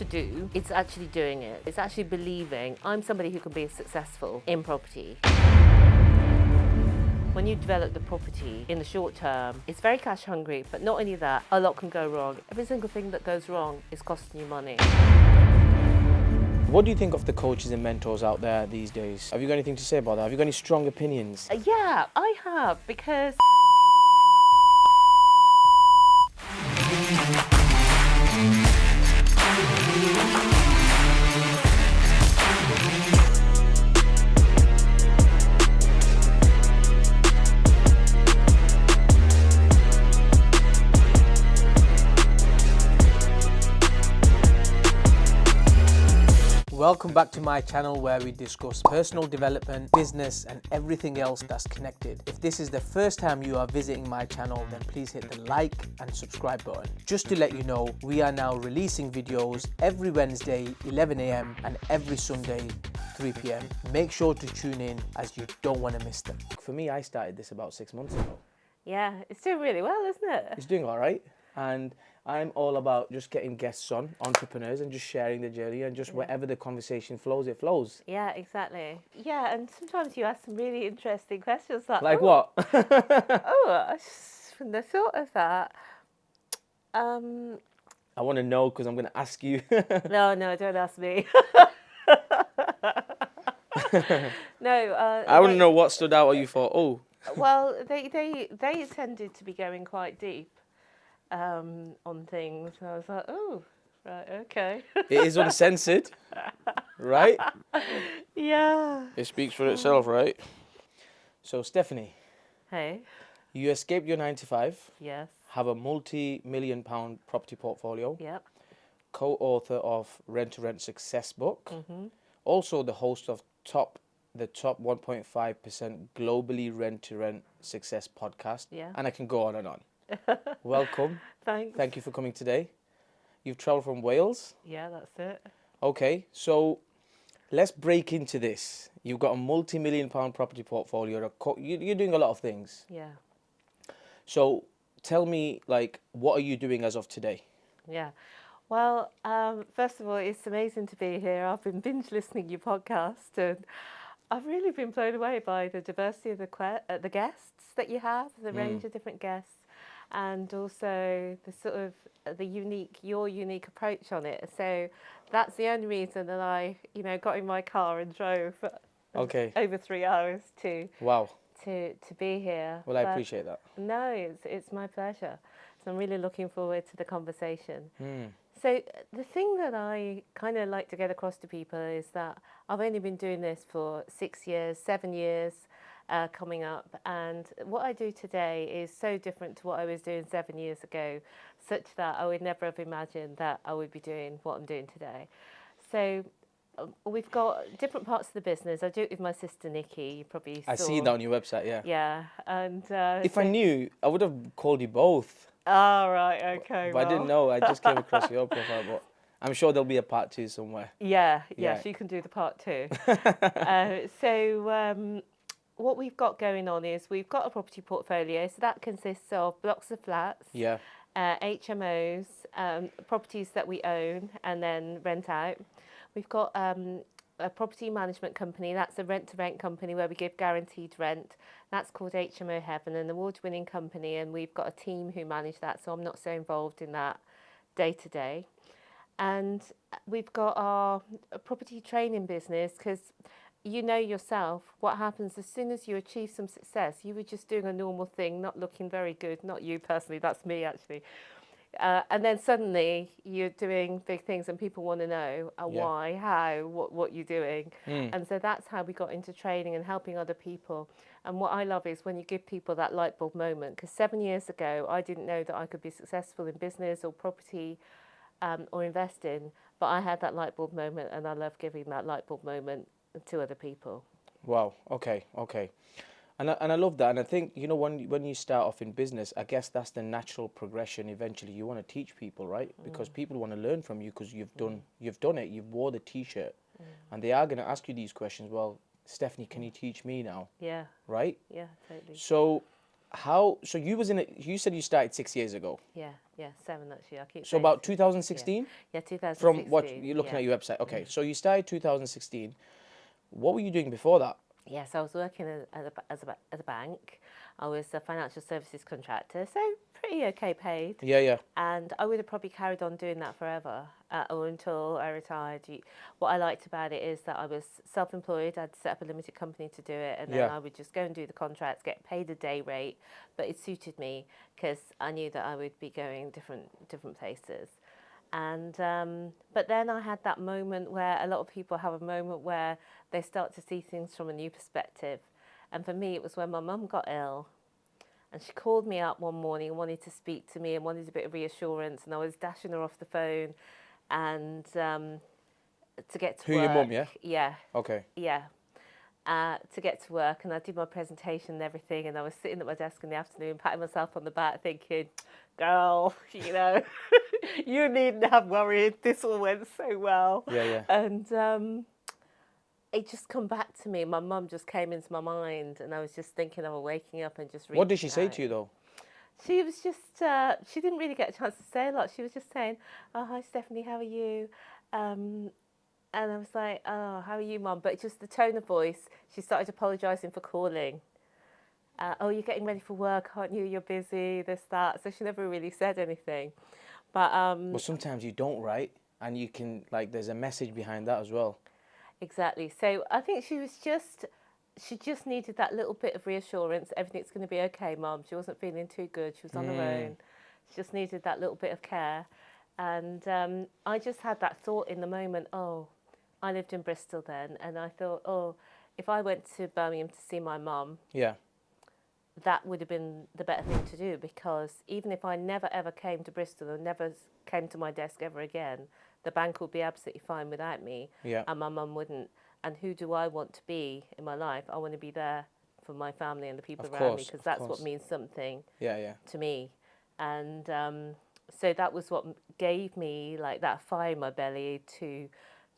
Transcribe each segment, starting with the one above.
to do, it's actually doing it. It's actually believing I'm somebody who can be successful in property. When you develop the property in the short term, it's very cash hungry, but not only that, a lot can go wrong. Every single thing that goes wrong is costing you money. What do you think of the coaches and mentors out there these days? Have you got anything to say about that? Have you got any strong opinions? Yeah, I have, because Welcome back to my channel where we discuss personal development, business and everything else that's connected. If this is the first time you are visiting my channel, then please hit the like and subscribe button. Just to let you know, we are now releasing videos every Wednesday 11 AM and every Sunday 3 PM. Make sure to tune in as you don't want to miss them. For me, I started this about 6 months ago. yeah, it's doing really well, isn't it? It's doing all right. And I'm all about just getting guests on, entrepreneurs, and just sharing the journey, and just wherever the conversation flows, it flows. Yeah, exactly. Yeah, and sometimes you ask some really interesting questions Like what? I just wouldn't have thought of that. I want to know because I'm going to ask you. No, don't ask me. No. I want to know what stood out or you thought, oh. Well, they tended to be going quite deep on things. And I was like, oh, right, okay. It is uncensored, right? Yeah. It speaks for itself, right? So, Stephanie, Hey. you escaped your 9 to 5, Yes. have a multi-million-pound property portfolio, Yep. co-author of Rent to Rent Success book, also the host of the top 1.5% globally rent to rent success podcast. Yeah. And I can go on and on. Welcome. Thanks. Thank you for coming today. You've traveled from Wales. Yeah, that's it. Okay, so let's break into this. You've got a multi-million-pound property portfolio. You're doing a lot of things. Yeah. So tell me, like, what are you doing as of today? Yeah. Well, first of all, it's amazing to be here. I've been binge listening to your podcast, and I've really been blown away by the diversity of the guests that you have, the range of different guests, and also the sort of your unique approach on it. So that's the only reason that I, got in my car and drove over 3 hours to be here. Well, I appreciate that. No, it's my pleasure. So I'm really looking forward to the conversation. So the thing that I kind of like to get across to people is that I've only been doing this for 6 years, 7 years coming up. And what I do today is so different to what I was doing 7 years ago, such that I would never have imagined that I would be doing what I'm doing today. So we've got different parts of the business. I do it with my sister Nikki. You probably saw. I see that on your website, yeah. Yeah. And if I knew, I would have called you both. Oh, right, okay. But I didn't know. I just came across your profile, but I'm sure there'll be a part 2 somewhere. Yeah, she can do the part 2. So what we've got going on is we've got a property portfolio. So that consists of blocks of flats, HMOs, properties that we own and then rent out. We've got a property management company. That's a rent-to-rent company where we give guaranteed rent. That's called HMO Heaven, an award-winning company, and we've got a team who manage that, so I'm not so involved in that day-to-day. And we've got our property training business, because you know yourself what happens as soon as you achieve some success. You were just doing a normal thing, not looking very good, not you personally, that's me actually. And then suddenly you're doing big things and people want to know why, how, what you're doing. And so that's how we got into training and helping other people. And what I love is when you give people that light bulb moment, because 7 years ago, I didn't know that I could be successful in business or property or investing, but I had that light bulb moment, and I love giving that light bulb moment to other people. Wow, okay. And I love that. And I think, when you start off in business, I guess that's the natural progression. Eventually, you want to teach people, right? Because people want to learn from you because you've done it. You've wore the T-shirt. And they are going to ask you these questions. Well, Stephanie, can you teach me now? Yeah. Right? Yeah, totally. So So you said you started 6 years ago. Yeah, 7 actually. I keep So saying about 6. 2016? Yeah, 2016. From what you're looking at your website. Okay, so you started 2016. What were you doing before that? Yes, I was working at a bank. I was a financial services contractor, so pretty okay paid. Yeah. And I would have probably carried on doing that forever or until I retired. What I liked about it is that I was self-employed. I'd set up a limited company to do it, and then I would just go and do the contracts, get paid a day rate. But it suited me because I knew that I would be going different places. And but then I had that moment where a lot of people have a moment where they start to see things from a new perspective. And for me, it was when my mum got ill. And she called me up one morning and wanted to speak to me and wanted a bit of reassurance. And I was dashing her off the phone and to get to Who, work. your mum, yeah? Yeah. Okay. Yeah. To get to work. And I did my presentation and everything. And I was sitting at my desk in the afternoon, patting myself on the back, thinking, girl, you needn't have worried. This all went so well. Yeah. And it just come back to me. My mum just came into my mind, and I was just thinking of her waking up and just reaching What did she say out. to you though? She was just, she didn't really get a chance to say a lot. She was just saying, oh, hi, Stephanie, how are you? And I was like, oh, how are you, Mum? But just the tone of voice, she started apologising for calling. Oh, you're getting ready for work, aren't you? You're busy, this, that. So she never really said anything. But Well, sometimes you don't, right? And you can, there's a message behind that as well. Exactly. So I think she just needed that little bit of reassurance. Everything's going to be okay, Mum. She wasn't feeling too good. She was on her own. She just needed that little bit of care. And I just had that thought in the moment, oh, I lived in Bristol then. And I thought, oh, if I went to Birmingham to see my mum, that would have been the better thing to do, because even if I never ever came to Bristol and never came to my desk ever again, the bank would be absolutely fine without me, and my mum wouldn't. And who do I want to be in my life? I want to be there for my family and the people around me, because that's what means something to me. And so that was what gave me that fire in my belly to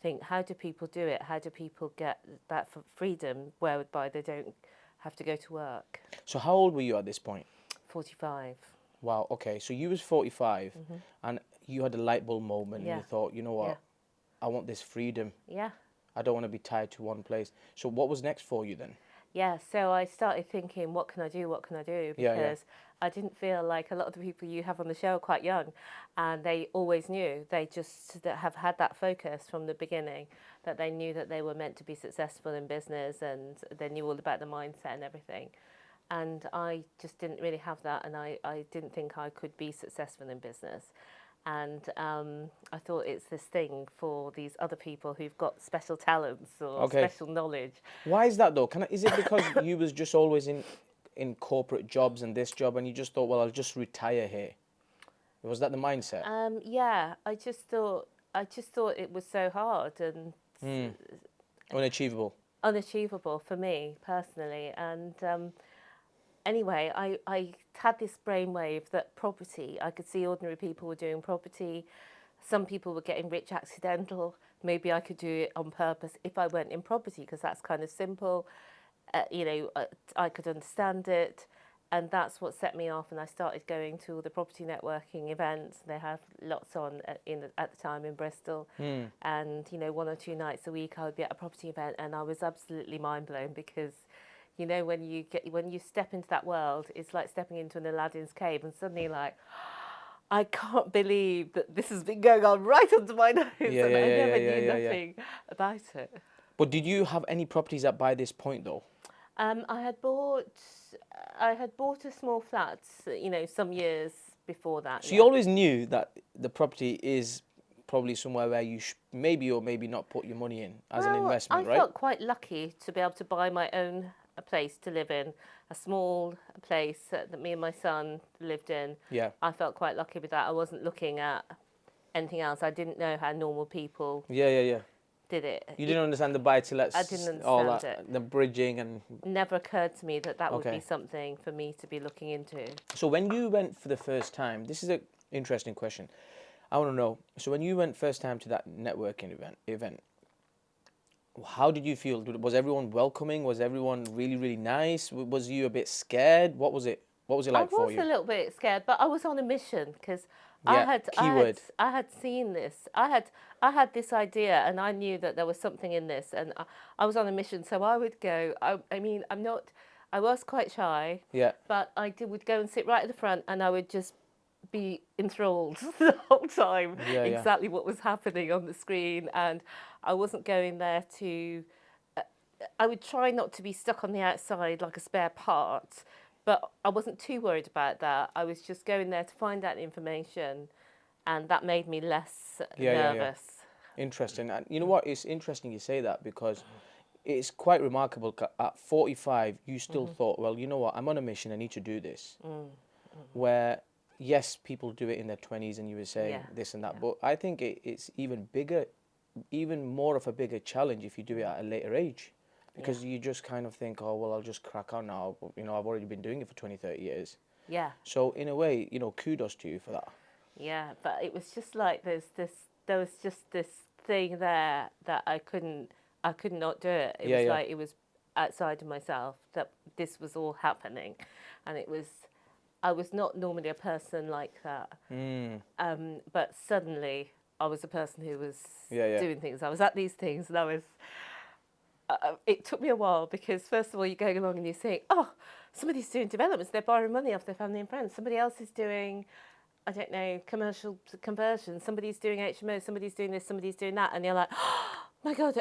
think, how do people do it? How do people get that freedom whereby they don't have to go to work? So how old were you at this point? 45. Wow, okay. So you was 45 and you had a light bulb moment and you thought, you know what, I want this freedom. Yeah. I don't want to be tied to one place. So what was next for you then? Yeah, so I started thinking, what can I do? What can I do? Because I didn't feel like a lot of the people you have on the show are quite young, and they always knew. They just have had that focus from the beginning, that they knew that they were meant to be successful in business, and they knew all about the mindset and everything. And I just didn't really have that, and I didn't think I could be successful in business. And I thought it's this thing for these other people who've got special talents or special knowledge. Why is that though? Is it because you was just always in corporate jobs and this job, and you just thought, well, I'll just retire here? Was that the mindset? Yeah, I just thought it was so hard and unachievable for me personally. And anyway, I had this brainwave that property, I could see ordinary people were doing property. Some people were getting rich accidental. Maybe I could do it on purpose if I went in property, because that's kind of simple. I could understand it. And that's what set me off. And I started going to all the property networking events. They have lots on at the time in Bristol. And, 1 or 2 nights a week I would be at a property event, and I was absolutely mind blown, because when you step into that world, it's like stepping into an Aladdin's cave, and suddenly I can't believe that this has been going on right under my nose, and I never knew nothing about it. But did you have any properties by this point though? I had bought a small flat, some years before that. So you always knew that the property is probably somewhere where you maybe or maybe not put your money in as an investment, right? I felt quite lucky to be able to buy my own place to live in, a small place that me and my son lived in. Yeah. I felt quite lucky with that. I wasn't looking at anything else. I didn't know how normal people did it. You didn't understand the buy-to-lets, I didn't understand all that, it. the bridging and... Never occurred to me that would be something for me to be looking into. So when you went for the first time, this is an interesting question. I want to know, so when you went first time to that networking event, how did you feel? Was everyone welcoming? Was everyone really, really nice? Was you a bit scared? What was it What was it like for you? I was a little bit scared, but I was on a mission because keyword. I had seen this. I had this idea, and I knew that there was something in this, and I was on a mission. So I would go. I mean, I was quite shy. Yeah. But would go and sit right at the front, and I would just be enthralled the whole time. Yeah, exactly what was happening on the screen, and I wasn't going there to. I would try not to be stuck on the outside like a spare part, but I wasn't too worried about that. I was just going there to find out information, and that made me less nervous. Interesting. And you know what? It's interesting you say that, because it's quite remarkable. At 45, you still thought, well, you know what? I'm on a mission. I need to do this. Where, yes, people do it in their 20s, and you were saying this and that. But I think it's even bigger, even more of a bigger challenge if you do it at a later age. Because you just kind of think, oh, well, I'll just crack on now. You know, I've already been doing it for 20, 30 years. Yeah. So in a way, you know, kudos to you for that. Yeah, but it was just like there was just this thing there that I could not do it. It was like it was outside of myself that this was all happening, and I was not normally a person like that. But suddenly I was a person who was doing things. I was at these things, and I was. It took me a while, because first of all you're going along and you're saying, oh, somebody's doing developments, they're borrowing money off their family and friends, somebody else is doing, I don't know, commercial conversion, somebody's doing HMO, somebody's doing this, somebody's doing that, and you're like, oh my God,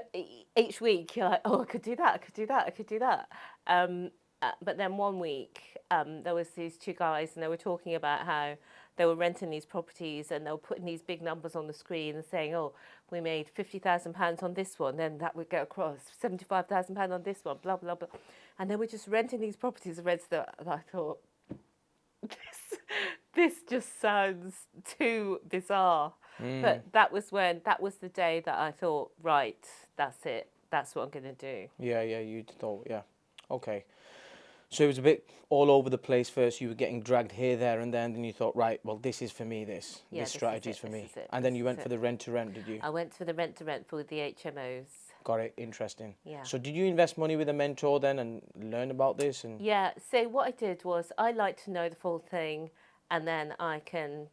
each week you're like, oh, I could do that, I could do that, I could do that. But then one week there was these two guys, and they were talking about how they were renting these properties, and they were putting these big numbers on the screen and saying, oh, we made £50,000 on this one, then that would go across, £75,000 on this one, blah, blah, blah. And they were just renting these properties and I thought, this just sounds too bizarre. But that was the day that I thought, right, that's it. That's what I'm going to do. Yeah, you thought, okay. So it was a bit all over the place first. You were getting dragged here, there, and then you thought, right, well, this is for me. This strategy is for me. And then you went for the rent-to-rent, did you? I went for the rent-to-rent for the HMOs. Got it. Interesting. Yeah. So did you invest money with a mentor then and learn about this? And yeah. So what I did was I like to know the full thing, and then I can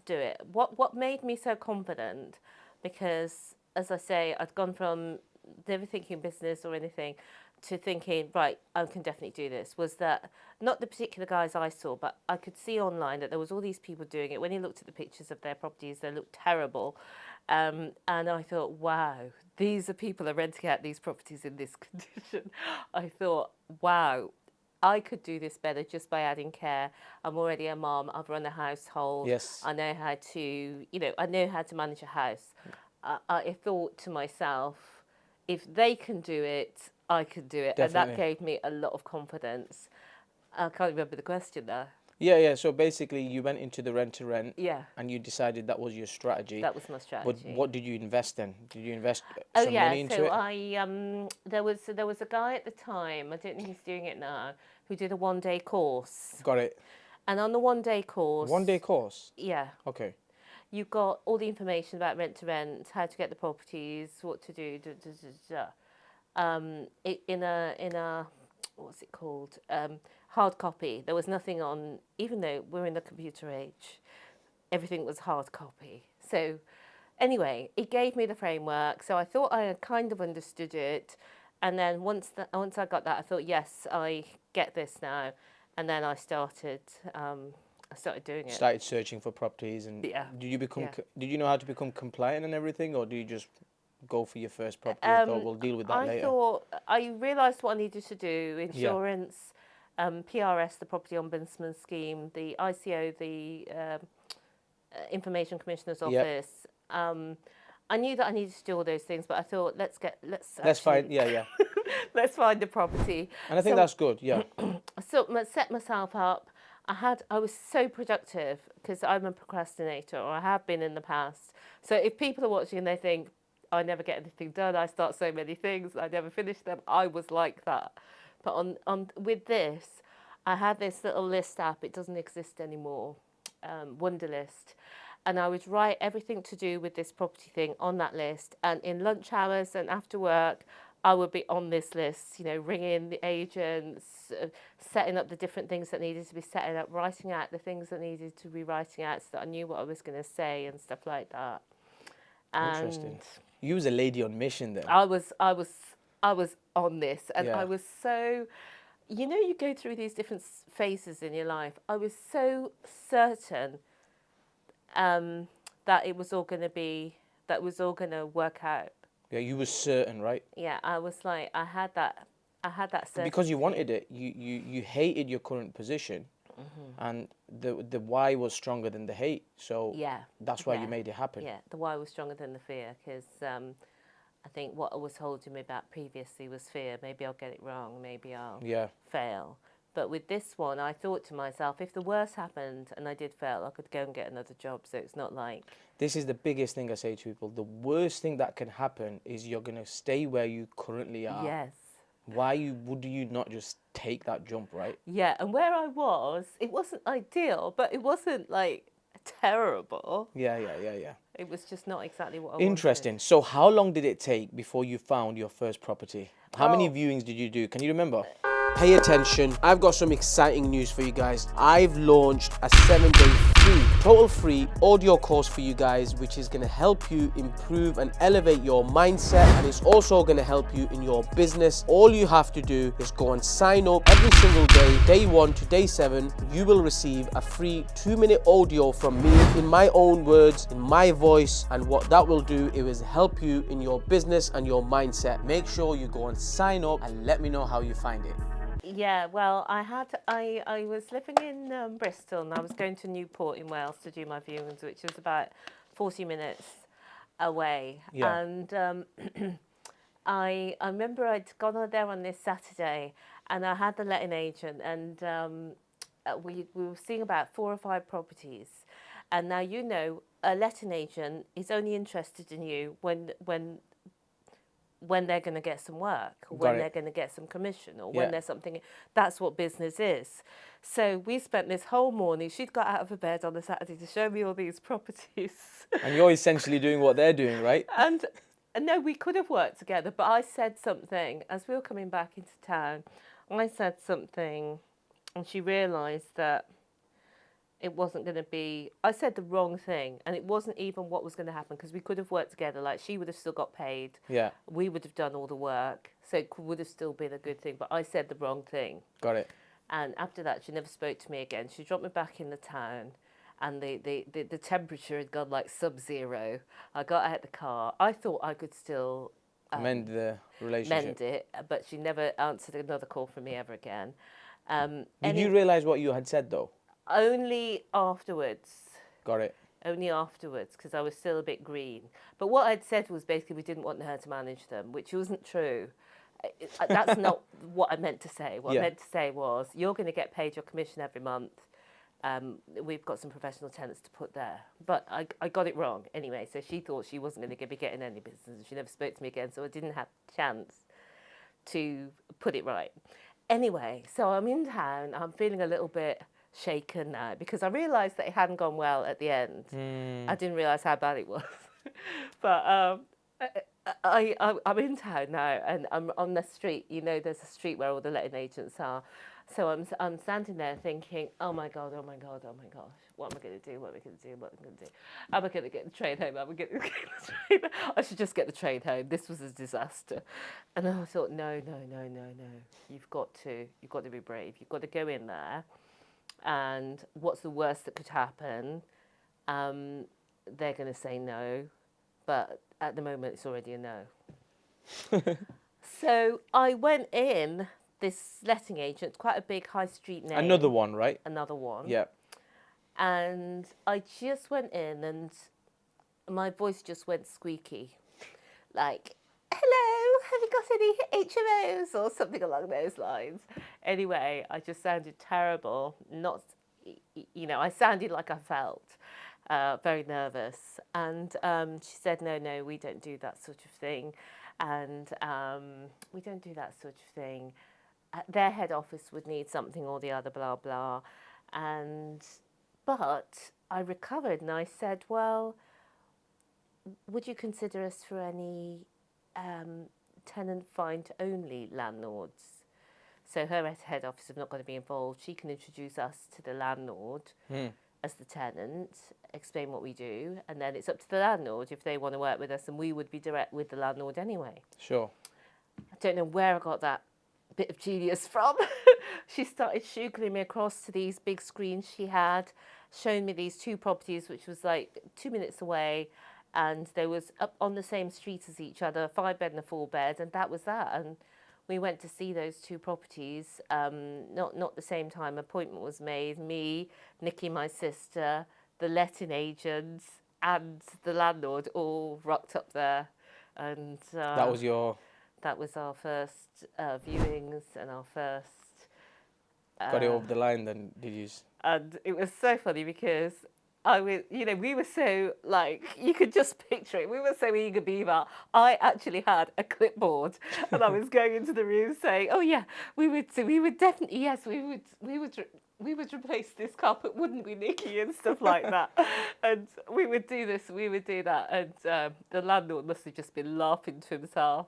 do it. What made me so confident, because as I say, I'd gone from never thinking business or anything to thinking, right, I can definitely do this, was that not the particular guys I saw, but I could see online that there was all these people doing it. When you looked at the pictures of their properties, they looked terrible. And I thought, wow, these are people that are renting out these properties in this condition. I thought, wow, I could do this better just by adding care. I'm already a mom. I've run a household. Yes. I know how to, I know how to manage a house. I thought to myself, if they can do it, I could do it. Definitely. And that gave me a lot of confidence. I can't remember the question now. Yeah. So basically, you went into the rent-to-rent. Yeah. And you decided that was your strategy. That was my strategy. But what did you invest in? Did you invest some money into it? There was a guy at the time, I don't think he's doing it now, who did a one-day course. Got it. And on the one-day course. One-day course? Yeah. Okay. You got all the information about rent-to-rent, how to get the properties, what to do, in a what's it called, hard copy. There was nothing on, even though we're in the computer age, everything was hard copy. So anyway, it gave me the framework, so I thought I had kind of understood it, and then once I got that, I thought, yes, I get this now, and then I started doing it. Started searching for properties, and did you know how to become compliant and everything, or do you just go for your first property and thought we'll deal with that later? I realised what I needed to do: insurance, PRS, the Property Ombudsman Scheme, the ICO, the Information Commissioner's Office. I knew that I needed to do all those things, but I thought let's find let's find the property. And I think that's good. Yeah. So I set myself up. I was so productive because I'm a procrastinator, or I have been in the past. So if people are watching and they think, I never get anything done, I start so many things, I never finish them, I was like that. But on with this, I had this little list app, it doesn't exist anymore, Wunderlist. And I would write everything to do with this property thing on that list. And in lunch hours and after work, I would be on this list, you know, ringing the agents, setting up the different things that needed to be setting up, writing out the things that needed to be writing out so that I knew what I was going to say and stuff like that. Interesting. You was a lady on mission then. I was on this, and Yeah. I was so, you know, you go through these different phases in your life. I was so certain that it was all going to work out. Yeah, you were certain, right? Yeah, I was like, I had that certainty. Because you wanted it. You hated your current position, and the why was stronger than the hate. So yeah, that's why you made it happen. Yeah, the why was stronger than the fear, because I think what I was holding me back previously was fear. Maybe I'll get it wrong. Maybe I'll fail. But with this one, I thought to myself, if the worst happened and I did fail, I could go and get another job. So it's not like... This is the biggest thing I say to people. The worst thing that can happen is you're going to stay where you currently are. Yes. Why would you not just take that jump, right? Yeah, and where I was, it wasn't ideal, but it wasn't like terrible. Yeah. It was just not exactly what I Interesting. wanted. So how long did it take before you found your first property? How many viewings did you do? Can you remember? Pay attention. I've got some exciting news for you guys. I've launched a 7-day total free audio course for you guys, which is going to help you improve and elevate your mindset, and it's also going to help you in your business. All you have to do is go and sign up every single day, day 1 to day 7. You will receive a free 2-minute audio from me in my own words, in my voice, and what that will do is help you in your business and your mindset. Make sure you go and sign up and let me know how you find it. Yeah, well, I was living in Bristol, and I was going to Newport in Wales to do my viewings, which was about 40 minutes away. Yeah. And I remember I'd gone on there on this Saturday, and I had the letting agent, and we were seeing about 4 or 5 properties. And now, you know, a letting agent is only interested in you when they're going to get some work, or when they're going to get some commission, or when there's something. That's what business is. So we spent this whole morning. She'd got out of her bed on a Saturday to show me all these properties. And you're essentially doing what they're doing, right? And no, we could have worked together, but I said something as we were coming back into town. I said something, and she realised that it wasn't going to be... I said the wrong thing, and it wasn't even what was going to happen, because we could have worked together. Like, she would have still got paid. Yeah. We would have done all the work, so it would have still been a good thing. But I said the wrong thing. Got it. And after that, she never spoke to me again. She dropped me back in the town, and the temperature had gone like sub-zero. I got out of the car. I thought I could still... mend the relationship. Mend it, but she never answered another call from me ever again. Did you realise what you had said, though? Only afterwards. Got it. Only afterwards, because I was still a bit green. But what I'd said was basically we didn't want her to manage them, which wasn't true. That's not what I meant to say. What I meant to say was, you're going to get paid your commission every month. We've got some professional tenants to put there. But I got it wrong anyway, so she thought she wasn't going to be getting any business. She never spoke to me again, so I didn't have a chance to put it right. Anyway, so I'm in town. I'm feeling a little bit shaken now, because I realised that it hadn't gone well at the end. I didn't realise how bad it was. But I'm in town now, and I'm on the street. You know, there's a street where all the letting agents are. So I'm standing there thinking, oh my God, oh my God, oh my gosh, what am I going to do? What am I going to do? What am I going to do? Am I going to get the train home? Am I going to get the train home? I should just get the train home. This was a disaster. And then I thought, no. You've got to be brave. You've got to go in there. And what's the worst that could happen? They're going to say no, but at the moment it's already a no. So I went in, this letting agent, quite a big high street name. Another one, right? Another one. Yeah. And I just went in, and my voice just went squeaky. Like, hello, have you got any HMOs or something along those lines? Anyway, I just sounded terrible. Not, you know, I sounded like I felt very nervous. And she said, no, we don't do that sort of thing. And we don't do that sort of thing. Their head office would need something or the other, blah, blah. But I recovered, and I said, well, would you consider us for any tenant find only landlords. So her head office is not going to be involved. She can introduce us to the landlord as the tenant, explain what we do, and then it's up to the landlord if they want to work with us, and we would be direct with the landlord anyway. Sure. I don't know where I got that bit of genius from. She started shuggling me across to these big screens she had, showing me these 2 properties, which was like 2 minutes away, and they was up on the same street as each other, 5-bed and a 4-bed, and that was that. And we went to see those 2 properties, not the same time. Appointment was made. Me, Nikki, my sister, the letting agent, and the landlord all rocked up there, and that was our first viewings and our first. Got it over the line then, did you? And it was so funny because we were so, like, you could just picture it. We were so eager, Beaver. I actually had a clipboard, and I was going into the room saying, "Oh yeah, we would definitely, yes, we would replace this carpet, wouldn't we, Nikki?" and stuff like that. And we would do this, we would do that, and the landlord must have just been laughing to himself.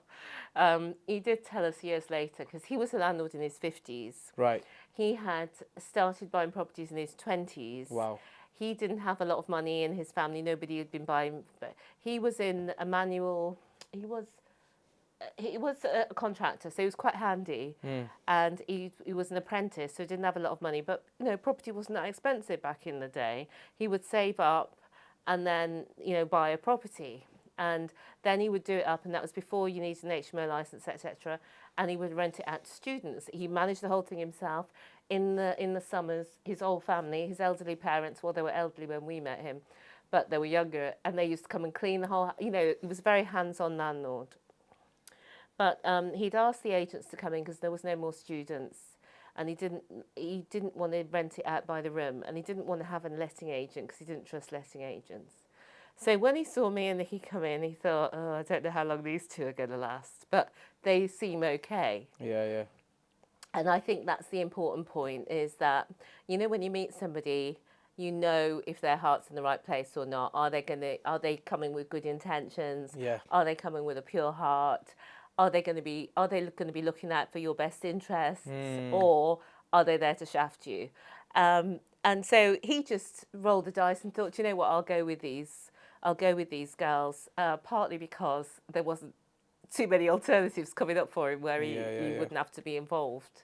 He did tell us years later, because he was a landlord in his 50s. Right. He had started buying properties in his 20s. Wow. He didn't have a lot of money in his family. Nobody had been buying. But he was in a manual. He was a contractor, so he was quite handy. And he was an apprentice, so he didn't have a lot of money. But property wasn't that expensive back in the day. He would save up, and then buy a property, and then he would do it up. And that was before you needed an HMO license, etc. And he would rent it out to students. He managed the whole thing himself. In the summers, his whole family, his elderly parents, well, they were elderly when we met him, but they were younger, and they used to come and clean the whole, he was a very hands-on landlord. But he'd asked the agents to come in because there was no more students, and he didn't want to rent it out by the room, and he didn't want to have a letting agent because he didn't trust letting agents. So when he saw me and Nikki come in, he thought, "Oh, I don't know how long these 2 are going to last, but they seem okay." Yeah. And I think that's the important point, is that, when you meet somebody, if their heart's in the right place or not. Are they coming with good intentions? Yeah. Are they coming with a pure heart? Are they going to be looking out for your best interests, or are they there to shaft you? And so he just rolled the dice and thought, "You know what? I'll go with these girls." Partly because there wasn't too many alternatives coming up for him where he wouldn't have to be involved.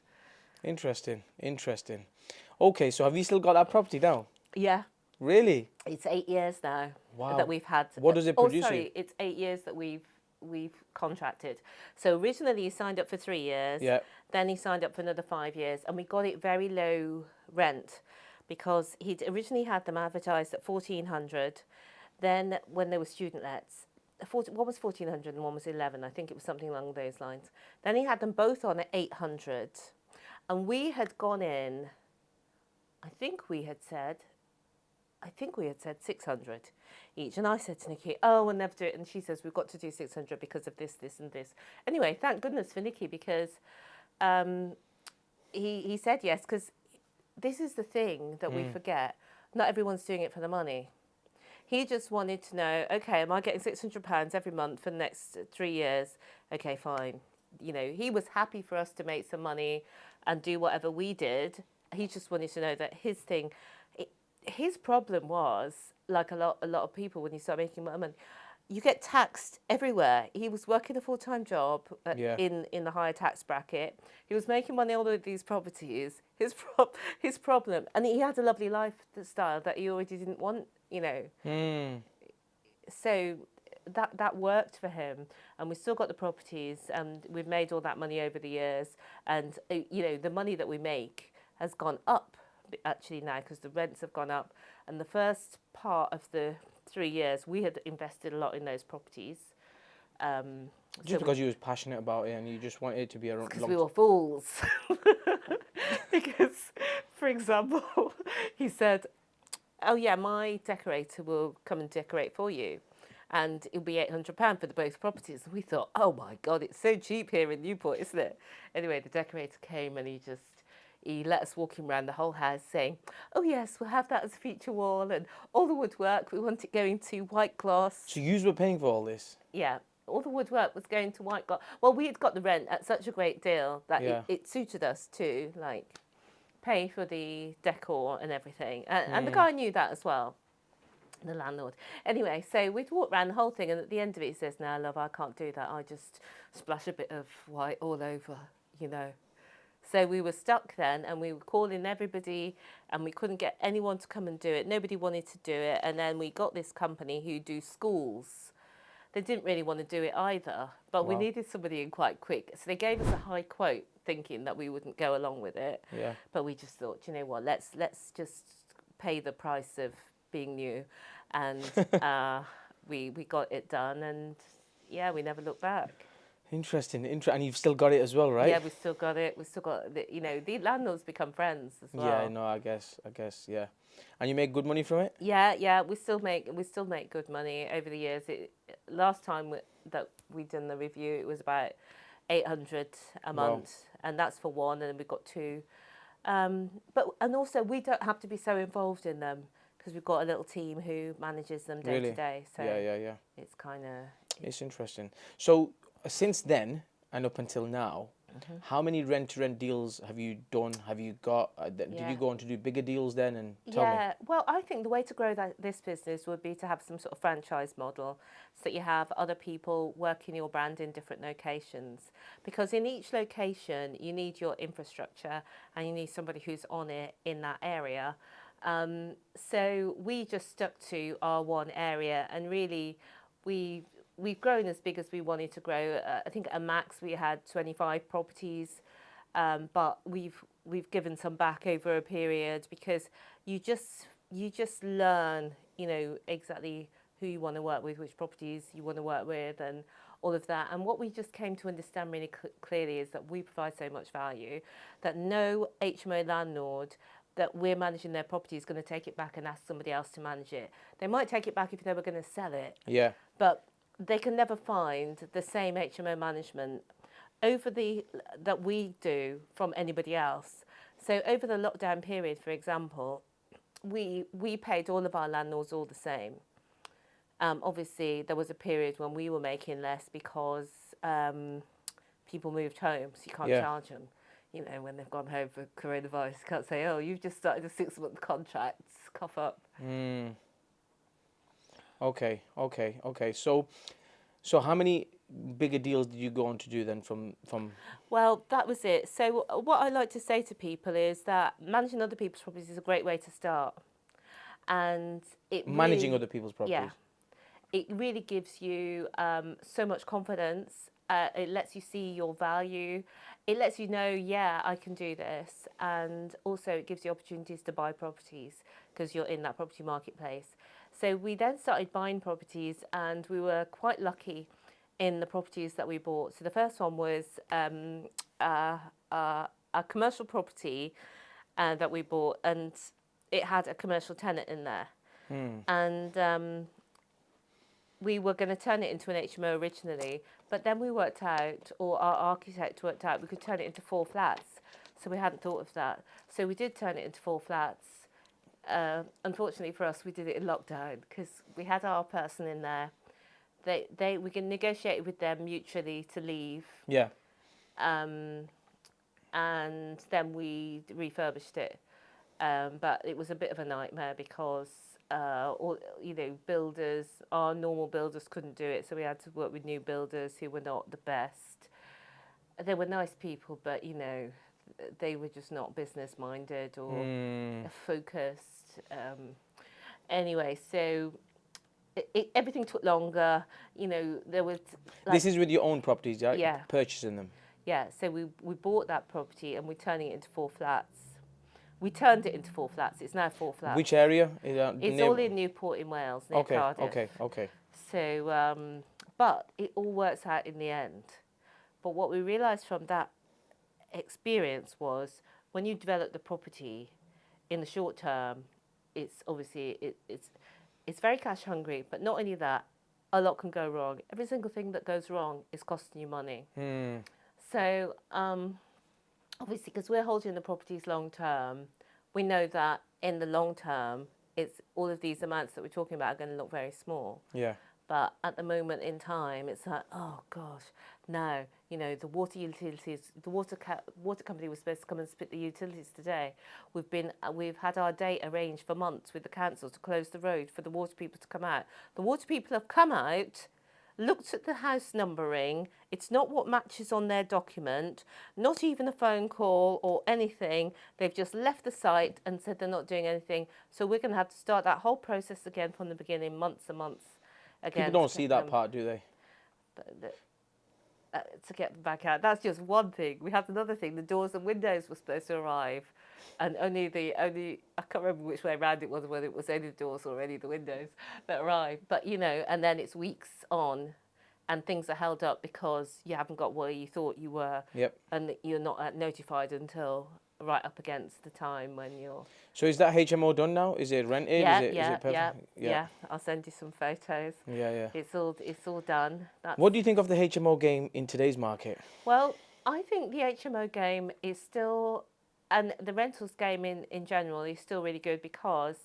Interesting. Okay, so have you still got that property now? Yeah. Really? It's 8 years now. Wow. That we've had. What does it produce? It's 8 years that we've contracted. So originally he signed up for 3 years. Yeah. Then he signed up for another 5 years, and we got it very low rent because he'd originally had them advertised at 1,400. Then when they were student lets, one was 1,400 and one was 11. I think it was something along those lines. Then he had them both on at 800, and we had gone in. I think we had said 600 each. And I said to Nikki, "Oh, we'll never do it." And she says, "We've got to do 600 because of this, this, and this." Anyway, thank goodness for Nikki, because he said yes, because this is the thing that we forget. Not everyone's doing it for the money. He just wanted to know, okay, am I getting £600 every month for the next 3 years? Okay, fine. He was happy for us to make some money and do whatever we did. He just wanted to know that his problem was, like a lot of people, when you start making money, you get taxed everywhere. He was working a full-time job in the higher tax bracket. He was making money on all of these properties. His problem, and he had a lovely lifestyle that he already didn't want, So that worked for him, and we still got the properties, and we've made all that money over the years, and the money that we make has gone up actually now because the rents have gone up. And the first part of the 3 years, we had invested a lot in those properties. Just because you was passionate about it and you just wanted it to be a long... Because we were fools. Because, for example, he said, "Oh yeah, my decorator will come and decorate for you, and it'll be £800 for both properties." And we thought, "Oh my God, it's so cheap here in Newport, isn't it?" Anyway, the decorator came and he let us walk him around the whole house saying, "Oh yes, we'll have that as a feature wall, and all the woodwork, we want it going to white gloss." So you were paying for all this? Yeah. all the woodwork was going to white gold. Well, we had got the rent at such a great deal that it suited us to like pay for the decor and everything. And the guy knew that as well, the landlord. Anyway, so we'd walk around the whole thing, and at the end of it, he says, "No, love, I can't do that. I just splash a bit of white all over, you know." So we were stuck then, and we were calling everybody, and we couldn't get anyone to come and do it. Nobody wanted to do it. And then we got this company who do schools. They didn't really want to do it either, but we needed somebody in quite quick. So they gave us a high quote, thinking that we wouldn't go along with it. Yeah. But we just thought, you know what, let's just pay the price of being new. And we got it done, and yeah, we never looked back. Interesting. And you've still got it as well, right? Yeah, we still got it. We still got the, you know, the landlords become friends as well. Yeah, no, I guess, yeah. And you make good money from it? Yeah, we still make good money over the years. Last time that we done the review, it was about 800 a month, and that's for one, and we've got two. But also we don't have to be so involved in them because we've got a little team who manages them day to day. So yeah. It's kind of it's interesting. So since then and up until now, how many rent-to-rent deals have you done? Have you got? Did you go on to do bigger deals then? And tell me. Well, I think the way to grow this business would be to have some sort of franchise model, so that you have other people working your brand in different locations. Because in each location, you need your infrastructure and you need somebody who's on it in that area. So we just stuck to our one area, and really, we've grown as big as we wanted to grow. I think at max we had 25 properties, but we've given some back over a period, because you just learn, you know, exactly who you want to work with, which properties you want to work with, and all of that. And what we just came to understand really clearly is that we provide so much value that no HMO landlord that we're managing their property is going to take it back and ask somebody else to manage it. They might take it back if they were going to sell it. Yeah. But they can never find the same HMO management that we do from anybody else. So over the lockdown period, for example, we paid all of our landlords all the same. Obviously, there was a period when we were making less because people moved home, so you can't charge them. You know, when they've gone home for coronavirus, you can't say, "Oh, you've just started a 6-month contract, cough up." Okay. So how many bigger deals did you go on to do then from? Well, that was it. So what I like to say to people is that managing other people's properties is a great way to start. And managing other people's properties. Yeah. It really gives you so much confidence. It lets you see your value. It lets you know, yeah, I can do this. And also it gives you opportunities to buy properties because you're in that property marketplace. So we then started buying properties, and we were quite lucky in the properties that we bought. So the first one was a commercial property that we bought, and it had a commercial tenant in there. And we were going to turn it into an HMO originally, but then we worked out, or our architect worked out, we could turn it into 4 flats. So we hadn't thought of that. So we did turn it into 4 flats. Unfortunately for us, we did it in lockdown because we had our person in there. We can negotiate with them mutually to leave. Yeah. And then we refurbished it. But it was a bit of a nightmare because builders, our normal builders couldn't do it, so we had to work with new builders who were not the best. They were nice people, but they were just not business minded or focused. Anyway, so everything took longer. There was. This is with your own properties, yeah? Yeah. Purchasing them. Yeah. So we bought that property and we're turning it into 4 flats. We turned it into 4 flats. It's now 4 flats. Which area? It's all in Newport in Wales, near Cardiff. Okay. So, but it all works out in the end. But what we realised from that experience was when you develop the property in the short term, it's obviously it's very cash hungry. But not only that, a lot can go wrong. Every single thing that goes wrong is costing you money. So. Obviously, because we're holding the properties long term, we know that in the long term, it's all of these amounts that we're talking about are going to look very small. Yeah. But at the moment in time, it's like, oh gosh, no, you know, the water utilities, the water company was supposed to come and split the utilities today. We've had our date arranged for months with the council to close the road for the water people to come out. The water people have come out, looked at the house numbering. It's not what matches on their document, not even a phone call or anything. They've just left the site and said they're not doing anything. So we're going to have to start that whole process again from the beginning, months and months. Again, people don't see that part, do they? To get back out. That's just one thing. We have another thing. The doors and windows were supposed to arrive, and only I can't remember which way around it was, whether it was only the doors or only the windows that arrived. But you know, and then it's weeks on, and things are held up because you haven't got where you thought you were. Yep. And you're not notified until right up against the time when you're. So is that HMO done now? Is it rented? Yeah, is it perfect? Yeah. I'll send you some photos. Yeah. It's all done. What do you think of the HMO game in today's market? Well, I think the HMO game is still, and the rentals game in general is still really good because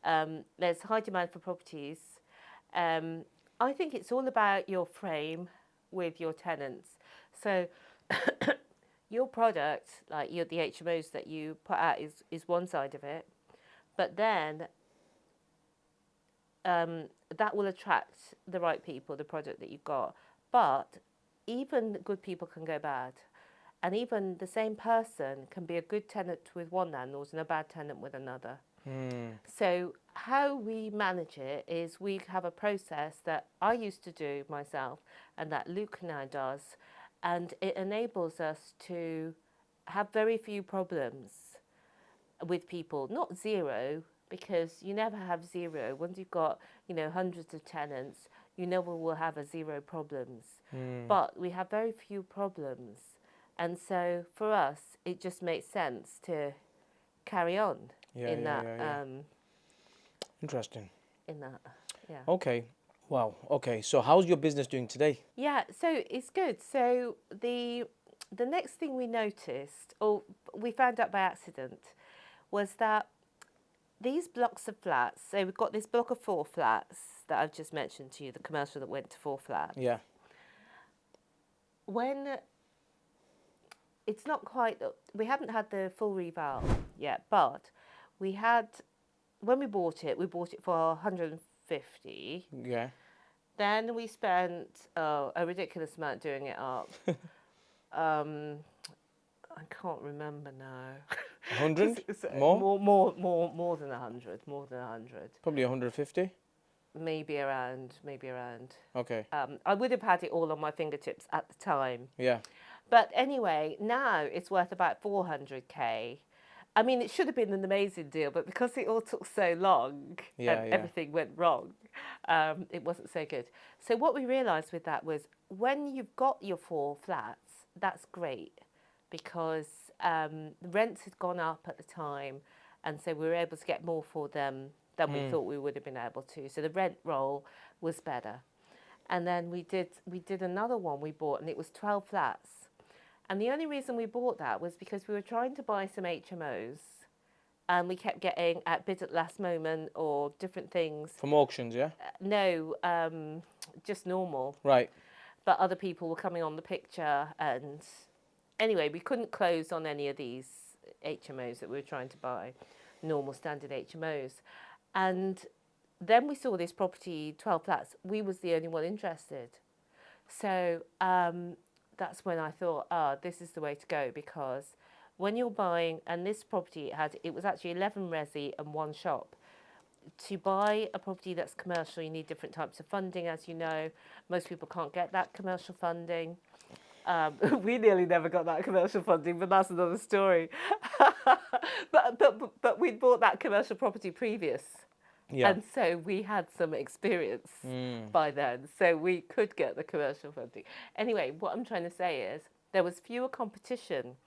there's high demand for properties. I think it's all about your frame with your tenants. So your product, like the HMOs that you put out is one side of it, but then that will attract the right people, the product that you've got. But even good people can go bad. And even the same person can be a good tenant with one landlord and a bad tenant with another. So how we manage it is we have a process that I used to do myself and that Luke now does. And it enables us to have very few problems with people, not zero, because you never have zero. Once you've got, hundreds of tenants, you never will have a zero problems. But we have very few problems. And so for us, it just makes sense to carry on Interesting. In that, yeah. Okay. Wow. Okay. So how's your business doing today? Yeah, so it's good. So the next thing we noticed, or we found out by accident, was that these blocks of flats, so we've got this block of 4 flats that I've just mentioned to you, the commercial that went to 4 flats. Yeah. When it's not quite, we haven't had the full reval yet, but we had, when we bought it for 150. Yeah. Then we spent a ridiculous amount doing it up. I can't remember now. 100? More? More than 100. More than 100. Probably 150? Maybe around. Okay. I would have had it all on my fingertips at the time. Yeah. But anyway, now it's worth about 400k. I mean, it should have been an amazing deal, but because it all took so long and everything went wrong, it wasn't so good. So what we realised with that was when you've got your 4 flats, that's great because the rents had gone up at the time, and so we were able to get more for them than we thought we would have been able to. So the rent roll was better. And then we did another one we bought, and it was 12 flats. And the only reason we bought that was because we were trying to buy some HMOs, and we kept getting outbid at last moment or different things. From auctions, yeah? No, just normal. Right. But other people were coming on the picture, and anyway, we couldn't close on any of these HMOs that we were trying to buy, normal standard HMOs. And then we saw this property, 12 flats. We was the only one interested. So that's when I thought, this is the way to go, because when you're buying, and this property it was actually 11 resi and 1 shop. To buy a property that's commercial, you need different types of funding, as you know. Most people can't get that commercial funding. We nearly never got that commercial funding, but that's another story. but we'd bought that commercial property previous. Yeah. And so we had some experience by then, so we could get the commercial funding. Anyway, what I'm trying to say is there was fewer competition,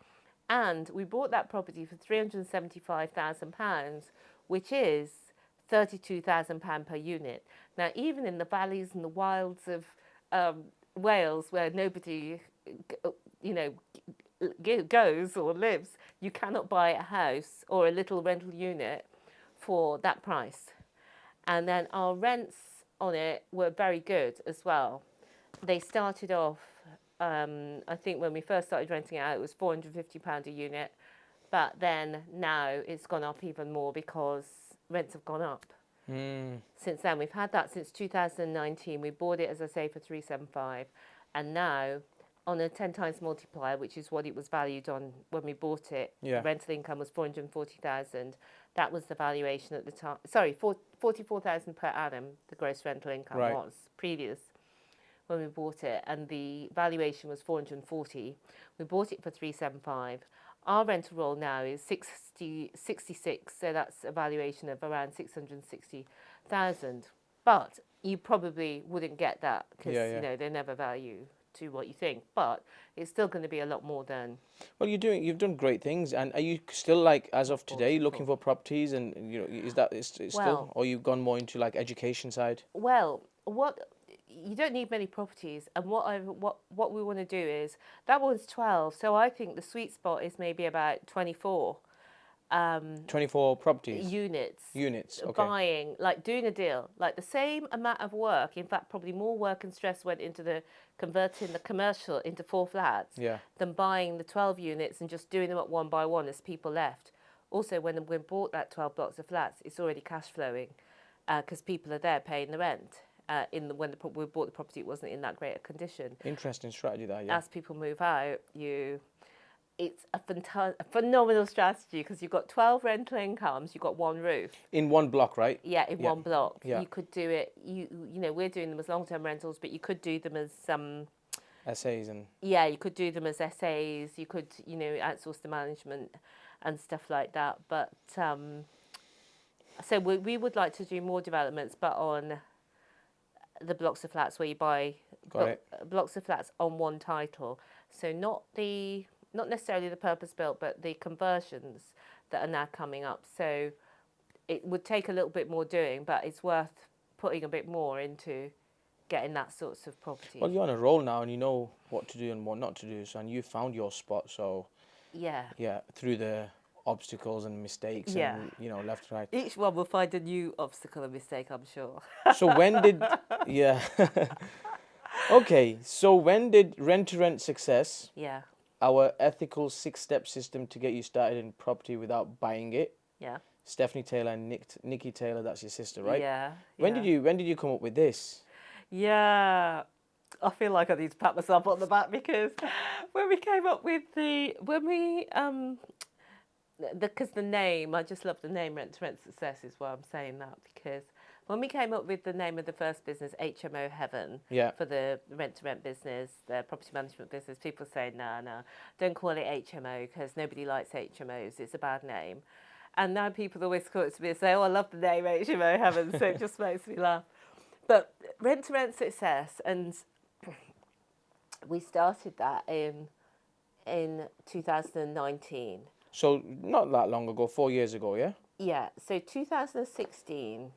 and we bought that property for £375,000, which is £32,000 per unit. Now, even in the valleys and the wilds of Wales, where nobody, goes or lives, you cannot buy a house or a little rental unit for that price. And then our rents on it were very good as well. They started off, I think when we first started renting it out, it was £450 a unit. But then now it's gone up even more because rents have gone up. Since then, we've had that since 2019. We bought it, as I say, for 375, and now on a 10 times multiplier, which is what it was valued on when we bought it. The rental income was 440,000. That was the valuation at the time. Sorry, 44,000 per annum. The gross rental income was previous when we bought it, and the valuation was 440. We bought it for 375. Our rental roll now is 66, so that's a valuation of around 660,000. But you probably wouldn't get that because you know they never value to what you think. But it's still going to be a lot more than. Well, you've done great things, and are you still like as of today looking for properties, and you know is that still, or you've gone more into like education side? Well, you don't need many properties, and what we want to do is that one's 12, so I think the sweet spot is maybe about 24. 24 properties. Units. Okay. Buying, like doing a deal, like the same amount of work. In fact, probably more work and stress went into the converting the commercial into 4 flats than buying the 12 units and just doing them up one by one as people left. Also, when we bought that 12 blocks of flats, it's already cash flowing because people are there paying the rent. When we bought the property, it wasn't in that great a condition. Interesting strategy there, As people move out, it's a phenomenal strategy because you've got 12 rental incomes, you've got one roof. In one block, right? Yeah, in one block. Yeah. You could do it, you know, we're doing them as long-term rentals, but you could do them as essays and... Yeah, you could do them as essays, you could, you know, outsource the management and stuff like that. But, so we would like to do more developments, but on the blocks of flats where you buy blocks of flats on one title. So not necessarily the purpose built, but the conversions that are now coming up. So it would take a little bit more doing, but it's worth putting a bit more into getting that sorts of property. Well, you're on a roll now, and you know what to do and what not to do. So, and you found your spot. So yeah, through the obstacles and mistakes and, you know, left and right. Each one will find a new obstacle and mistake, I'm sure. So when did... Okay, so when did rent-to-rent success, our ethical 6-step system to get you started in property without buying it, Stephanie Taylor and Nikki Taylor, that's your sister, right? When did you come up with this? Yeah, I feel like I need to pat myself on the back because when we came up with because the name, I just love the name Rent-to-Rent Success is why I'm saying that, because when we came up with the name of the first business, HMO Heaven, for the rent-to-rent business, the property management business, people say, no, don't call it HMO because nobody likes HMOs, it's a bad name. And now people always call it to me and say, oh, I love the name HMO Heaven, so it just makes me laugh. But Rent-to-Rent Success, and we started that in 2019. So not that long ago, 4 years ago, yeah? Yeah, so 2016,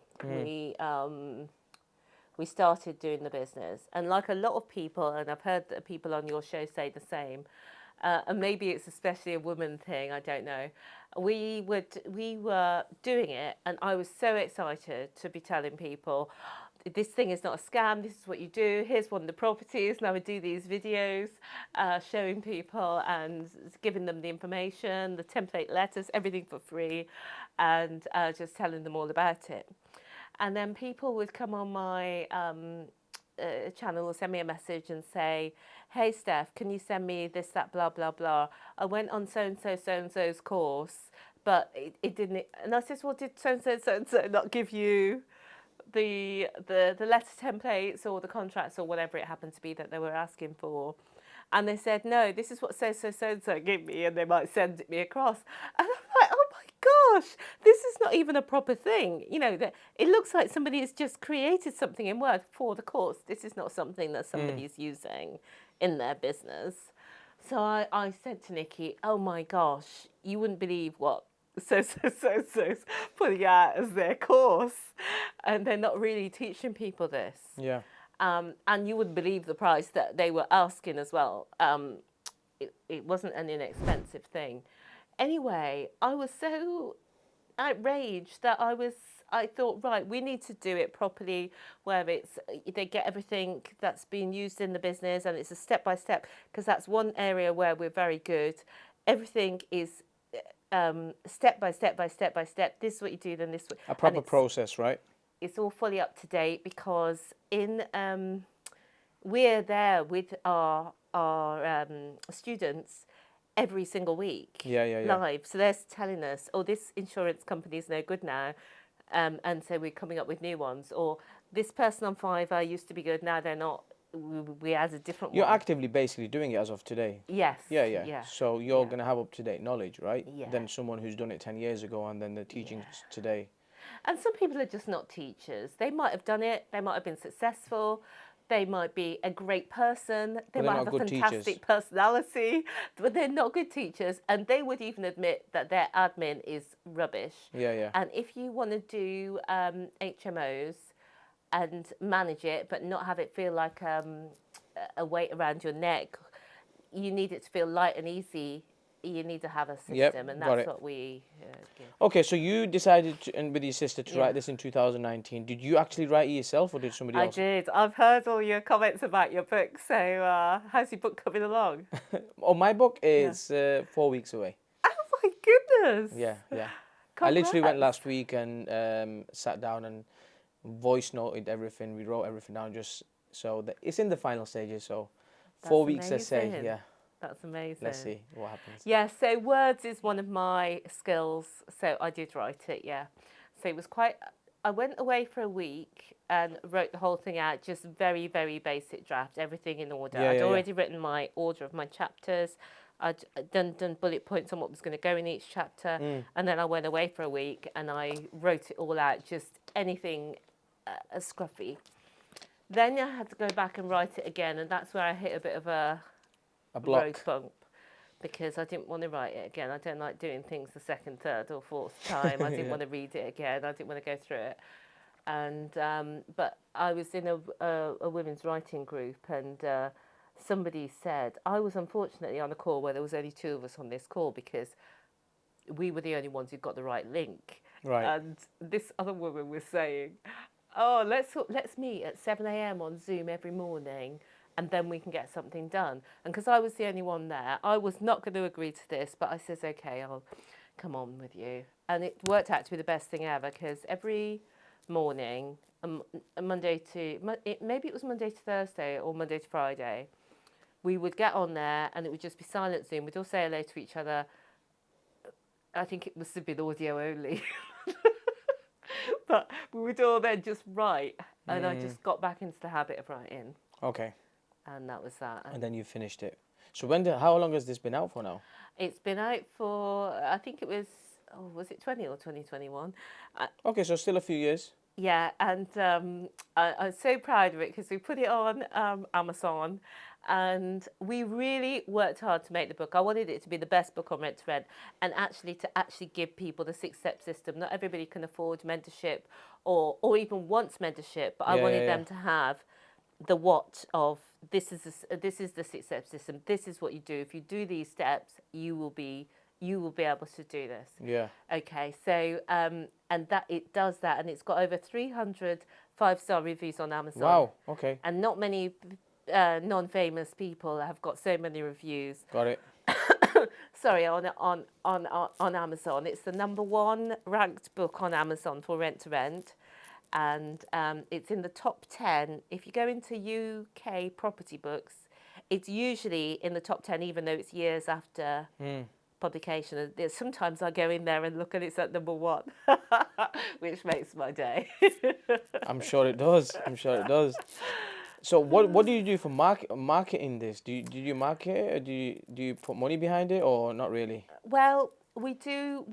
we started doing the business. And like a lot of people, and I've heard that people on your show say the same, and maybe it's especially a woman thing, I don't know. We were doing it, and I was so excited to be telling people, this thing is not a scam, this is what you do, here's one of the properties, and I would do these videos showing people and giving them the information, the template letters, everything for free, and just telling them all about it. And then people would come on my channel or send me a message and say, hey Steph, can you send me this, that, blah, blah, blah. I went on so-and-so's course, but it didn't, and I said, well, did so-and-so not give you the letter templates or the contracts or whatever it happened to be that they were asking for? And they said, no, this is what so-and-so gave me, and they might send it me across. And I'm like, oh my gosh, this is not even a proper thing. You know, it looks like somebody has just created something in Word for the course. This is not something that somebody is using in their business. So I said to Nikki, oh my gosh, you wouldn't believe what so-so's putting out as their course. And they're not really teaching people this. Yeah. And you wouldn't believe the price that they were asking as well. It wasn't an inexpensive thing. Anyway, I was so outraged that I I thought, right, we need to do it properly, where they get everything that's being used in the business, and it's a step by step, because that's one area where we're very good. Everything is step by step by step by step. This is what you do, then this. A proper process, right? It's all fully up to date, because we're there with our students every single week, live. So they're telling us, oh, this insurance company is no good now, and so we're coming up with new ones. Or this person on Fiverr used to be good, now they're not. We add a different You're one. actively basically doing it as of today. Yes. Yeah. So you're going to have up-to-date knowledge, right? Yeah. Than someone who's done it 10 years ago and then the teachings today. And some people are just not teachers. They might have done it. They might have been successful. They might be a great person. They might have a fantastic personality, but they're not good teachers. And they would even admit that their admin is rubbish. Yeah. And if you want to do HMOs and manage it, but not have it feel like a weight around your neck, you need it to feel light and easy. You need to have a system, and that's what we give. Okay, so you decided and with your sister to write this in 2019. Did you actually write it yourself, or did somebody else? I did. I've heard all your comments about your book. So how's your book coming along? Oh, my book is 4 weeks away. Oh my goodness! Yeah. Congrats. I literally went last week and sat down and voice noted everything. We wrote everything down just so that it's in the final stages. So 4 weeks, let's say. Yeah. That's amazing. Let's see what happens. Yeah, so words is one of my skills. So I did write it, yeah. So it was I went away for a week and wrote the whole thing out, just very, very basic draft, everything in order. I'd already written my order of my chapters. I'd done bullet points on what was going to go in each chapter. And then I went away for a week and I wrote it all out, just anything scruffy. Then I had to go back and write it again, and that's where I hit a bit of a block. Road bump, because I didn't want to write it again. I don't like doing things the second, third or fourth time. I didn't want to read it again. I didn't want to go through it. And but I was in a women's writing group, and somebody said, I was unfortunately on a call where there was only 2 of us on this call, because we were the only ones who got the right link. Right. And this other woman was saying, oh, let's meet at 7 a.m. on Zoom every morning, and then we can get something done. And because I was the only one there, I was not going to agree to this, but I says, okay, I'll come on with you. And it worked out to be the best thing ever, because every morning, maybe it was Monday to Thursday or Monday to Friday, we would get on there and it would just be silent Zoom. We'd all say hello to each other. I think it must have been audio only. But we would all then just write, and I just got back into the habit of writing. Okay. And that was that. And then you finished it. So how long has this been out for now? It's been out for, I think it was, was it 20 or 2021? Okay, so still a few years. Yeah, and I'm so proud of it, because we put it on Amazon, and we really worked hard to make the book. I wanted it to be the best book on Rent to Rent, and to give people the 6-step system. Not everybody can afford mentorship or even wants mentorship, but I wanted them to have the what of this is the 6-step system. This is what you do. If you do these steps, you will be able to do this. Yeah. Okay. So and that it does that, and it's got over 300 5-star reviews on Amazon. Wow. Okay. And not many non-famous people have got so many reviews. Got it. Sorry, on Amazon. It's the #1 ranked book on Amazon for Rent to Rent. And it's in the top 10. If you go into UK property books, it's usually in the top 10, even though it's years after publication. Sometimes I go in there and look, and it's at #1, which makes my day. I'm sure it does. So what do you do for marketing this? Do you market it, or do you put money behind it, or not really? Well, we do.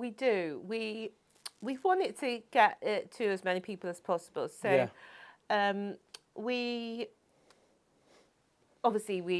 We want it to get it to as many people as possible. So we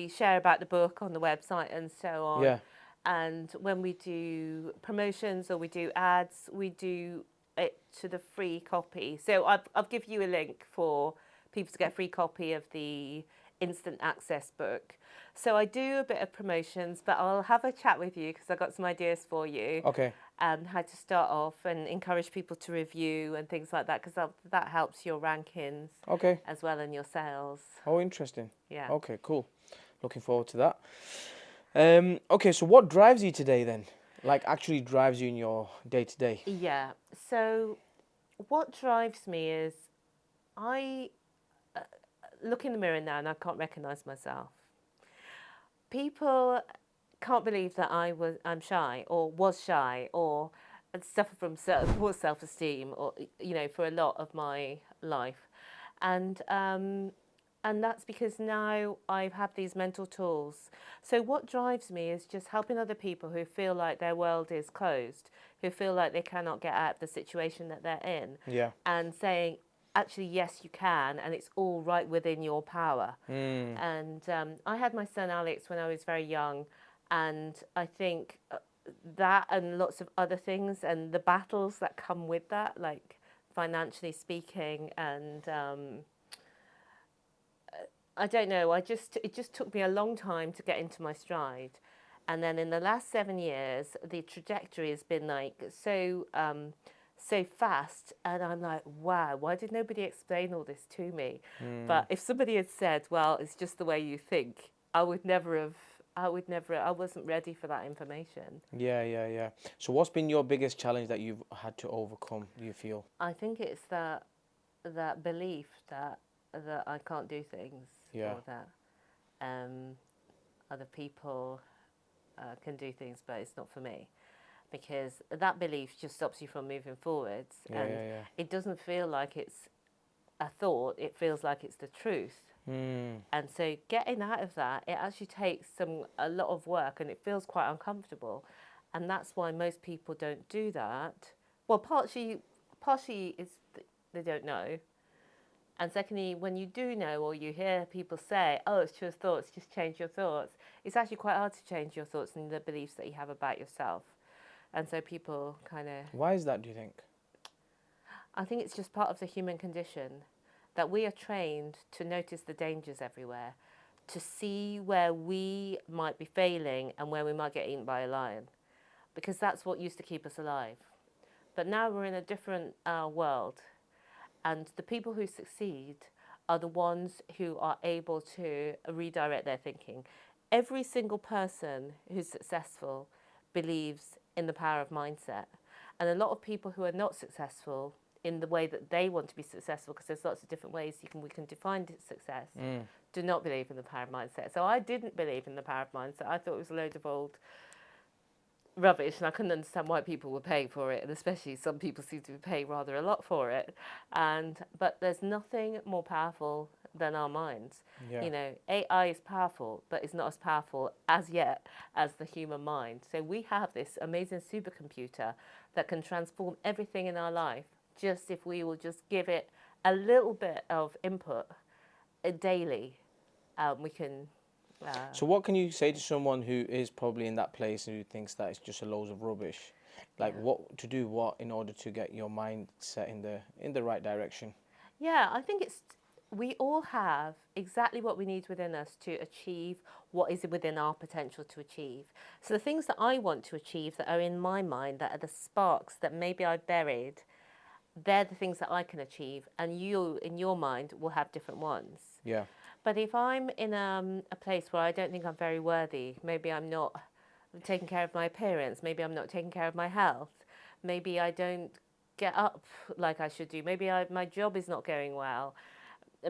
share about the book on the website and so on. Yeah. And when we do promotions or we do ads, we do it to the free copy. So I'll give you a link for people to get a free copy of the instant access book. So I do a bit of promotions, but I'll have a chat with you because I've got some ideas for you. Okay. And how to start off and encourage people to review and things like that, because that helps your rankings. Okay. As well, and your sales. Oh, interesting. Yeah. Okay, cool. Looking forward to that. Okay, so what drives you today then? Like actually drives you in your day to day? Yeah. So what drives me is I look in the mirror now and I can't recognize myself. People can't believe that I'm shy or was shy or suffer from poor self-esteem, or for a lot of my life, and that's because now I have these mental tools. So what drives me is just helping other people who feel like their world is closed, who feel like they cannot get out of the situation that they're in, and saying, actually, yes, you can, and it's all right within your power. And I had my son Alex when I was very young, and I think that and lots of other things and the battles that come with that, like financially speaking, and I don't know, it just took me a long time to get into my stride. And then in the last 7 years, the trajectory has been like so fast, and I'm like, wow, why did nobody explain all this to me? But if somebody had said, well, it's just the way you think, I wasn't ready for that information. Yeah. So what's been your biggest challenge that you've had to overcome, do you feel? I think it's that belief that I can't do things, or that other people can do things, but it's not for me. Because that belief just stops you from moving forwards. It doesn't feel like it's a thought, it feels like it's the truth. And so getting out of that, it actually takes a lot of work, and it feels quite uncomfortable. And that's why most people don't do that. Well, partially is they don't know. And secondly, when you do know, or you hear people say, oh, it's just thoughts, just change your thoughts, it's actually quite hard to change your thoughts and the beliefs that you have about yourself. And so people kind of... Why is that, do you think? I think it's just part of the human condition, that we are trained to notice the dangers everywhere, to see where we might be failing and where we might get eaten by a lion, because that's what used to keep us alive. But now we're in a different world, and the people who succeed are the ones who are able to redirect their thinking. Every single person who's successful believes in the power of mindset. And a lot of people who are not successful in the way that they want to be successful, because there's lots of different ways we can define success, do not believe in the power of mindset. So I didn't believe in the power of mindset. I thought it was a load of old rubbish, and I couldn't understand why people were paying for it, and especially some people seem to be paying rather a lot for it. But there's nothing more powerful than our minds. AI is powerful, but it's not as powerful as yet as the human mind. So we have this amazing supercomputer that can transform everything in our life, just if we will just give it a little bit of input daily. We can... So what can you say to someone who is probably in that place and who thinks that it's just a load of rubbish? Like what to do in order to get your mindset in the right direction? Yeah, I think we all have exactly what we need within us to achieve what is within our potential to achieve. So the things that I want to achieve that are in my mind, that are the sparks that maybe I buried, they're the things that I can achieve, and you in your mind will have different ones. Yeah. But if I'm in a place where I don't think I'm very worthy, maybe I'm not taking care of my appearance, maybe I'm not taking care of my health, maybe I don't get up like I should do, maybe my job is not going well,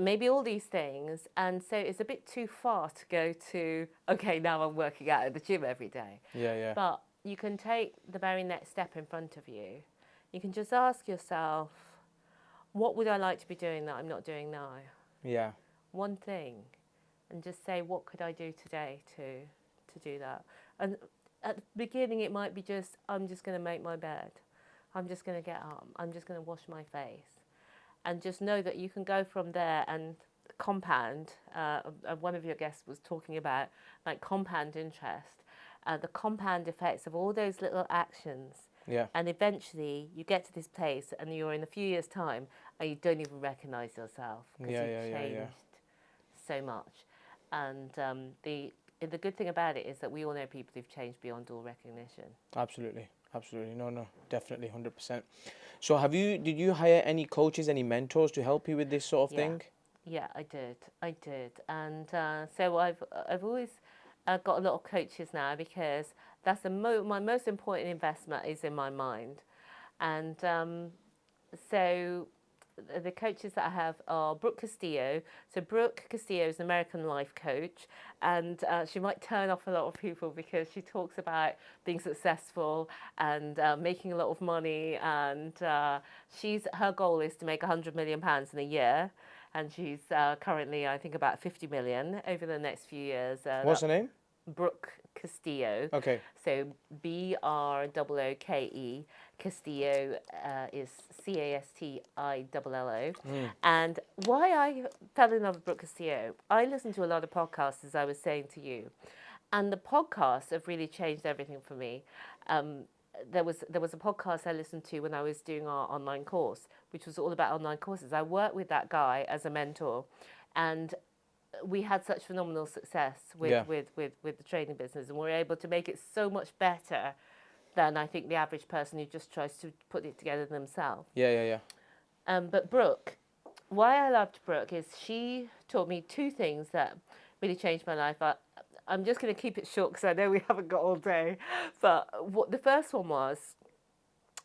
maybe all these things. And so it's a bit too far to go to, okay, now I'm working out at the gym every day. Yeah. But you can take the very next step in front of you. You can just ask yourself, what would I like to be doing that I'm not doing now? Yeah. One thing, and just say, what could I do today to do that? And at the beginning it might be just, I'm just going to make my bed, I'm just going to get up, I'm just going to wash my face, and just know that you can go from there and compound. One of your guests was talking about like compound interest, the compound effects of all those little actions. Yeah. And eventually you get to this place and you're in a few years' time and you don't even recognise yourself because you've changed so much. And the good thing about it is that we all know people who've changed beyond all recognition. Absolutely. Absolutely. No, definitely 100%. So did you hire any coaches, any mentors to help you with this sort of thing? Yeah, I did. And so I've always got a lot of coaches now, because that's my most important investment is in my mind. And so the coaches that I have are Brooke Castillo. So Brooke Castillo is an American life coach, and she might turn off a lot of people because she talks about being successful and making a lot of money. And her goal is to make £100 million in a year, and she's currently, I think, about 50 million over the next few years. What's her name? Brooke Castillo. Okay. So BROOKE. Castillo is CASTILLO. And why I fell in love with Brooke Castillo, I listened to a lot of podcasts, as I was saying to you, and the podcasts have really changed everything for me. There was a podcast I listened to when I was doing our online course, which was all about online courses. I worked with that guy as a mentor, and we had such phenomenal success with the training business, and we were able to make it so much better than I think the average person who just tries to put it together themselves. Yeah. But Brooke, why I loved Brooke is she taught me two things that really changed my life. I'm just going to keep it short because I know we haven't got all day. But the first one was,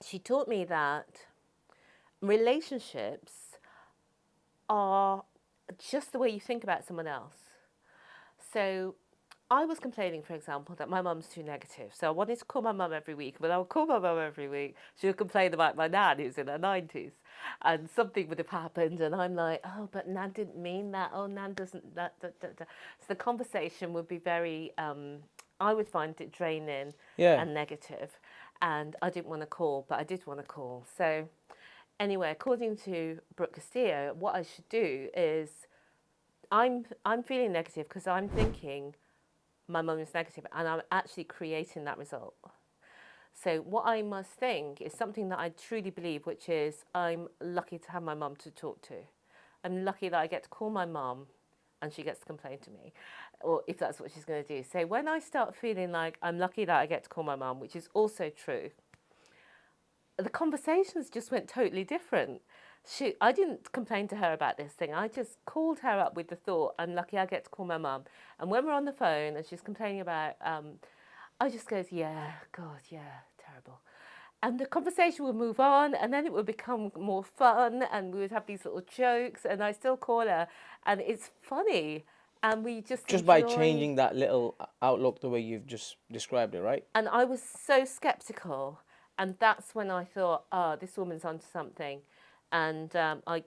she taught me that relationships are just the way you think about someone else. So I was complaining, for example, that my mum's too negative. So I wanted to call my mum every week. When I would call my mum every week, she would complain about my nan, who's in her 90s. And something would have happened, and I'm like, oh, but Nan didn't mean that. Oh, Nan doesn't... So the conversation would be very... I would find it draining and negative. And I didn't want to call, but I did want to call. So anyway, according to Brooke Castillo, what I should do is... I'm feeling negative because I'm thinking my mum is negative, and I'm actually creating that result. So what I must think is something that I truly believe, which is I'm lucky to have my mum to talk to. I'm lucky that I get to call my mum and she gets to complain to me, or if that's what she's going to do. So when I start feeling like I'm lucky that I get to call my mum, which is also true, the conversations just went totally different. I didn't complain to her about this thing. I just called her up with the thought, I'm lucky I get to call my mum. And when we're on the phone and she's complaining about, I just goes, yeah, God, yeah, terrible. And the conversation would move on, and then it would become more fun, and we would have these little jokes, and I still call her, and it's funny. And we just by changing that little outlook the way you've just described it, right? And I was so skeptical, and that's when I thought, oh, this woman's onto something. And I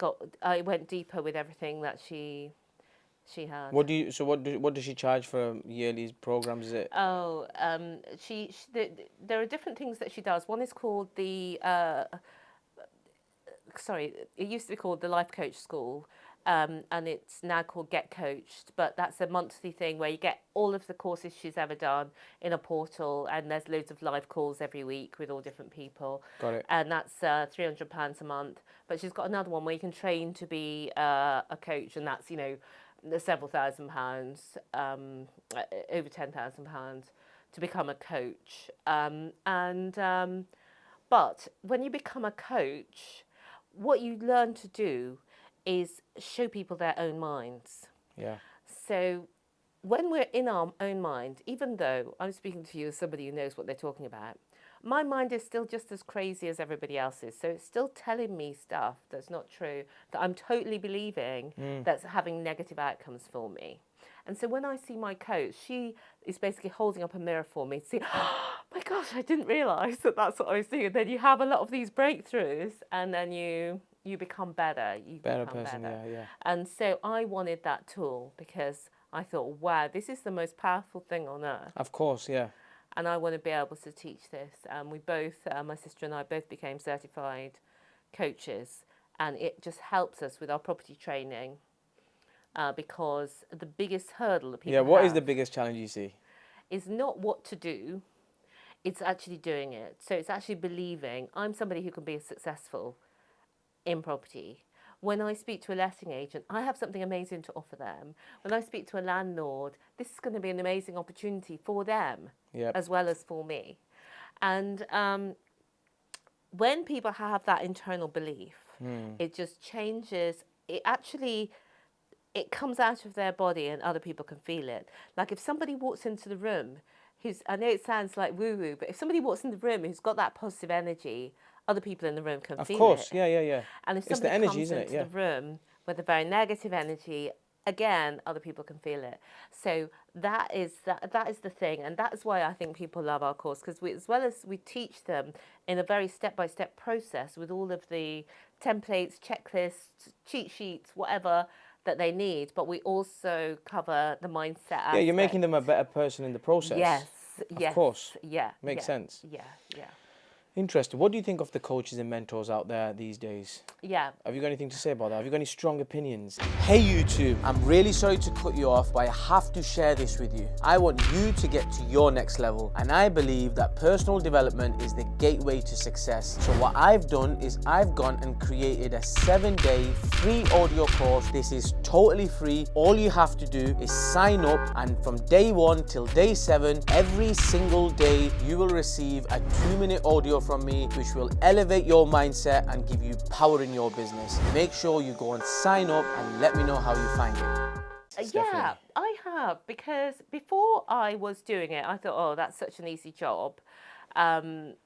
went deeper with everything that she had. What does she charge for yearly programs? Is it? Oh, there are different things that she does. One is called it used to be called the Life Coach School, and it's now called Get Coached. But that's a monthly thing where you get all of the courses she's ever done in a portal, and there's loads of live calls every week with all different people. Got it. And that's £300 a month. But she's got another one where you can train to be a coach, and that's several £1,000s, over £10,000 to become a coach. But when you become a coach, what you learn to do is show people their own minds. Yeah. So when we're in our own mind, even though I'm speaking to you as somebody who knows what they're talking about, my mind is still just as crazy as everybody else's. So it's still telling me stuff that's not true, that I'm totally believing, that's having negative outcomes for me. And so when I see my coach, she is basically holding up a mirror for me to see, oh my gosh, I didn't realise that that's what I was doing. And then you have a lot of these breakthroughs, and then you become better. Better person, yeah. And so I wanted that tool because I thought, wow, this is the most powerful thing on earth. Of course, yeah. And I want to be able to teach this. We both, my sister and I, both became certified coaches, and it just helps us with our property training because the biggest hurdle that people what is the biggest challenge you see? Is not what to do, it's actually doing it. So it's actually believing I'm somebody who can be successful in property. when I speak to a letting agent, I have something amazing to offer them. When I speak to a landlord, this is going to be an amazing opportunity for them as well as for me. And when people have that internal belief, it just changes. It comes out of their body and other people can feel it. Like if somebody walks into the room I know it sounds like woo-woo, but if somebody walks in the room who's got that positive energy, other people in the room can feel it. Of course, yeah. And if it's the somebody energy, comes isn't into it? the room with a very negative energy, again, other people can feel it. So that is the thing, and that is why I think people love our course, because as well as we teach them in a very step-by-step process with all of the templates, checklists, cheat sheets, whatever that they need, but we also cover the mindset aspect. Yeah, you're making them a better person in the process. Yes, of course. Yeah, makes sense. Yeah. Interesting. What do you think of the coaches and mentors out there these days? Yeah. Have you got anything to say about that? Have you got any strong opinions? Hey YouTube, I'm really sorry to cut you off, but I have to share this with you. I want you to get to your next level, and I believe that personal development is the gateway to success. So what I've done is I've gone and created a 7-day free audio course. This is totally free. All you have to do is sign up, and from day 1 till day 7, every single day, you will receive a 2-minute audio from me, which will elevate your mindset and give you power in your business. Make sure you go and sign up and let me know how you find it. Yeah, I have, because before I was doing it, I thought, oh, that's such an easy job. And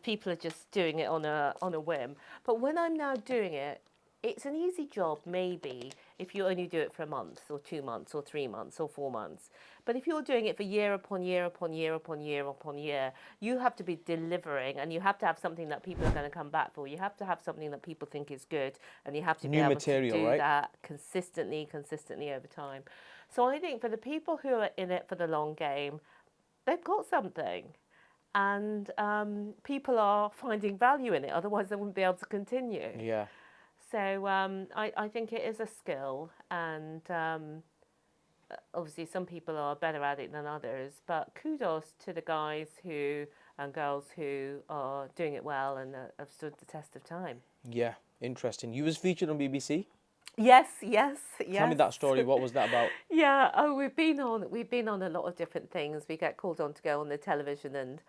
people are just doing it on a whim. But when I'm now doing it, it's an easy job maybe if you only do it for a month or 2 months or 3 months or 4 months. But if you're doing it for year upon year upon year upon year upon year, you have to be delivering, and you have to have something that people are going to come back for. You have to have something that people think is good, and you have to be able to do that consistently over time. So I think for the people who are in it for the long game, they've got something. And people are finding value in it, otherwise they wouldn't be able to continue. Yeah. So I think it is a skill, and obviously some people are better at it than others, but kudos to the guys and girls who are doing it well and have stood the test of time. Yeah, interesting. You was featured on BBC? Yes. Tell me that story. What was that about? Yeah, we've been on a lot of different things. We get called on to go on the television and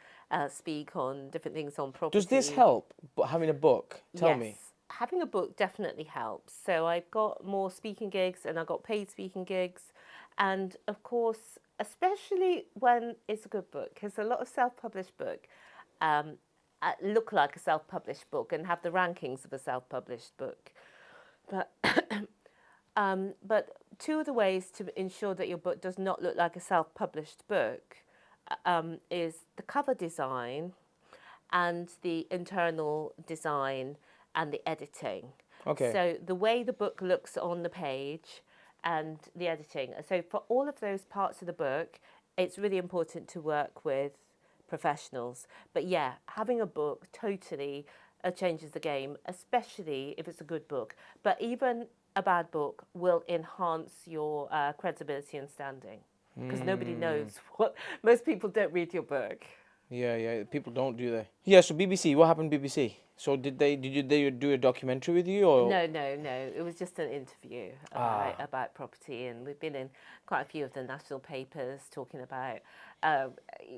speak on different things on property. Does this help, having a book? Tell me. Having a book definitely helps. So I've got more speaking gigs, and I've got paid speaking gigs. And of course, especially when it's a good book, because a lot of self-published book look like a self-published book and have the rankings of a self-published book. But two of the ways to ensure that your book does not look like a self-published book is the cover design and the internal design and the editing. Okay. So the way the book looks on the page and the editing. So for all of those parts of the book, it's really important to work with professionals. But yeah, having a book totally changes the game, especially if it's a good book. But even a bad book will enhance your credibility and standing, because nobody knows what. Most people don't read your book. Yeah, people don't, do they? Yeah, so BBC, what happened BBC? So did they do a documentary with you, or? No, it was just an interview about property, and we've been in quite a few of the national papers talking about,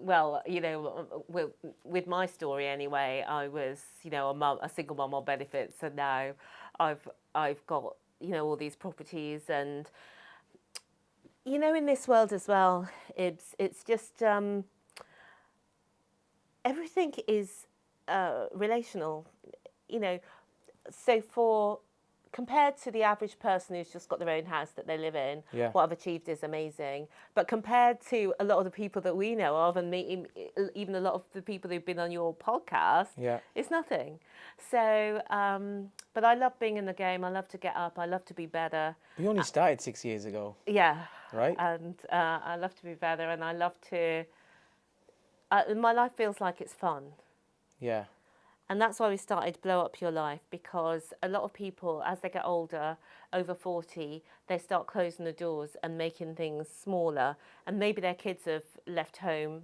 well, you know, with my story anyway, I was, you know, a single mum on benefits, and now I've got, you know, all these properties, and, you know, in this world as well, it's just, everything is relational, you know. So compared to the average person who's just got their own house that they live in, what I've achieved is amazing. But compared to a lot of the people that we know of, and even a lot of the people who've been on your podcast, it's nothing. So, but I love being in the game. I love to get up. I love to be better. You only started 6 years ago. Yeah. Right. And I love to be better, and I love to. My life feels like it's fun. Yeah. And that's why we started Blow Up Your Life, because a lot of people, as they get older, over 40, they start closing the doors and making things smaller. And maybe their kids have left home,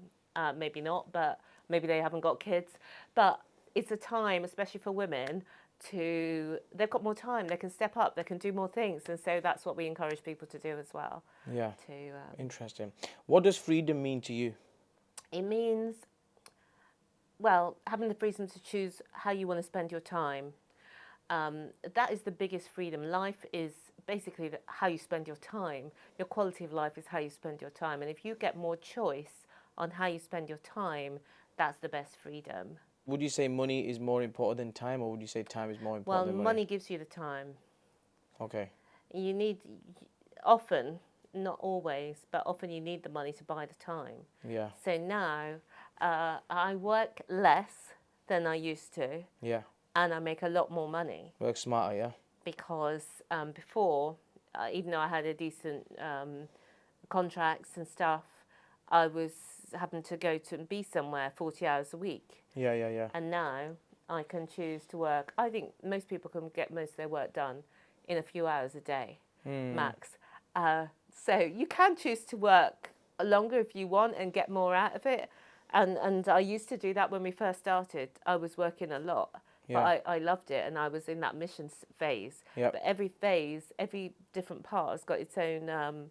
maybe not, but maybe they haven't got kids. But it's a time, especially for women, they've got more time, they can step up, they can do more things. And so that's what we encourage people to do as well. Yeah. Interesting. What does freedom mean to you? It means, well, having the freedom to choose how you want to spend your time. That is the biggest freedom. Life is basically how you spend your time. Your quality of life is how you spend your time. And if you get more choice on how you spend your time, that's the best freedom. Would you say money is more important than time, or would you say time is more important than money? Well, money gives you the time. Okay. You need, often, not always, but often you need the money to buy the time. Yeah. So now I work less than I used to. Yeah. And I make a lot more money. Work smarter, yeah? Because before, even though I had a decent contracts and stuff, I was having to go to and be somewhere 40 hours a week. Yeah. And now I can choose to work. I think most people can get most of their work done in a few hours a day, max. So you can choose to work longer if you want and get more out of it. And I used to do that when we first started. I was working a lot. Yeah. But I loved it, and I was in that mission phase. Yep. But every phase, every different part has got its own.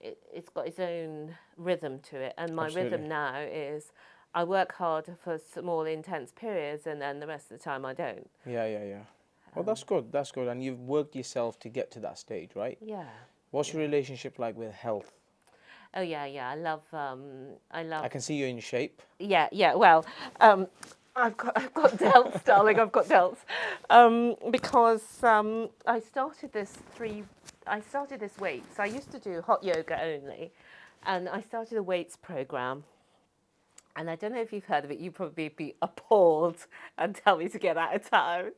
It's got its own rhythm to it, and my rhythm now is I work hard for small, intense periods, and then the rest of the time I don't. Yeah. Well, that's good. That's good, and you've worked yourself to get to that stage, right? Yeah. What's your relationship like with health? Oh yeah. I love. I can see you're in shape. Yeah. Well. I've got delts, darling. I've got delts, because I started this weights. I used to do hot yoga only, and I started a weights program. And I don't know if you've heard of it. You'd probably be appalled and tell me to get out of town,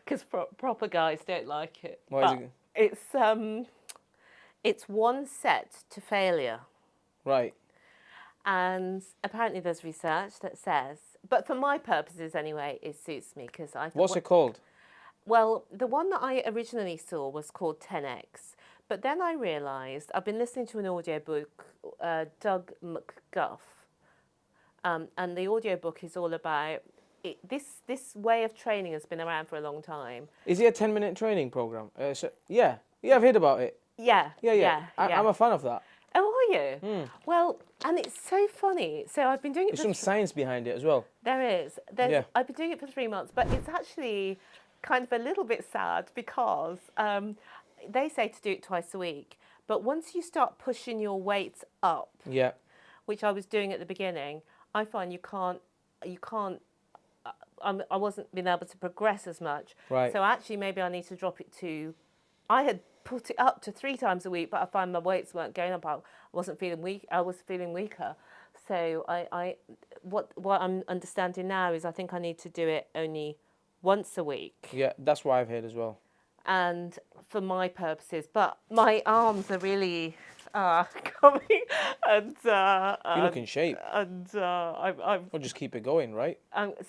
because proper guys don't like it. Why is it? It's one set to failure. Right. And apparently there's research that says, but for my purposes anyway, it suits me because I. What's it called? Well, the one that I originally saw was called 10X, but then I realised I've been listening to an audiobook, Doug McGuff, and the audiobook is all about it, this way of training has been around for a long time. Is it a 10-minute training program? Yeah, I've heard about it. Yeah. I'm a fan of that. Oh, are you? Well, and it's so funny. So I've been doing it. There's some science behind it as well. There is. I've been doing it for 3 months, but it's actually kind of a little bit sad because they say to do it twice a week. But once you start pushing your weights up, which I was doing at the beginning, I find you can't. I wasn't being able to progress as much. Right. So actually, maybe I need to drop it to. I had put it up to 3 times a week, but I find my weights weren't going up. I wasn't feeling weak. I was feeling weaker. So what I'm understanding now is I think I need to do it only once a week. Yeah, that's what I've heard as well. And for my purposes, but my arms are really coming, and you look in shape. And I'm. We'll just keep it going, right?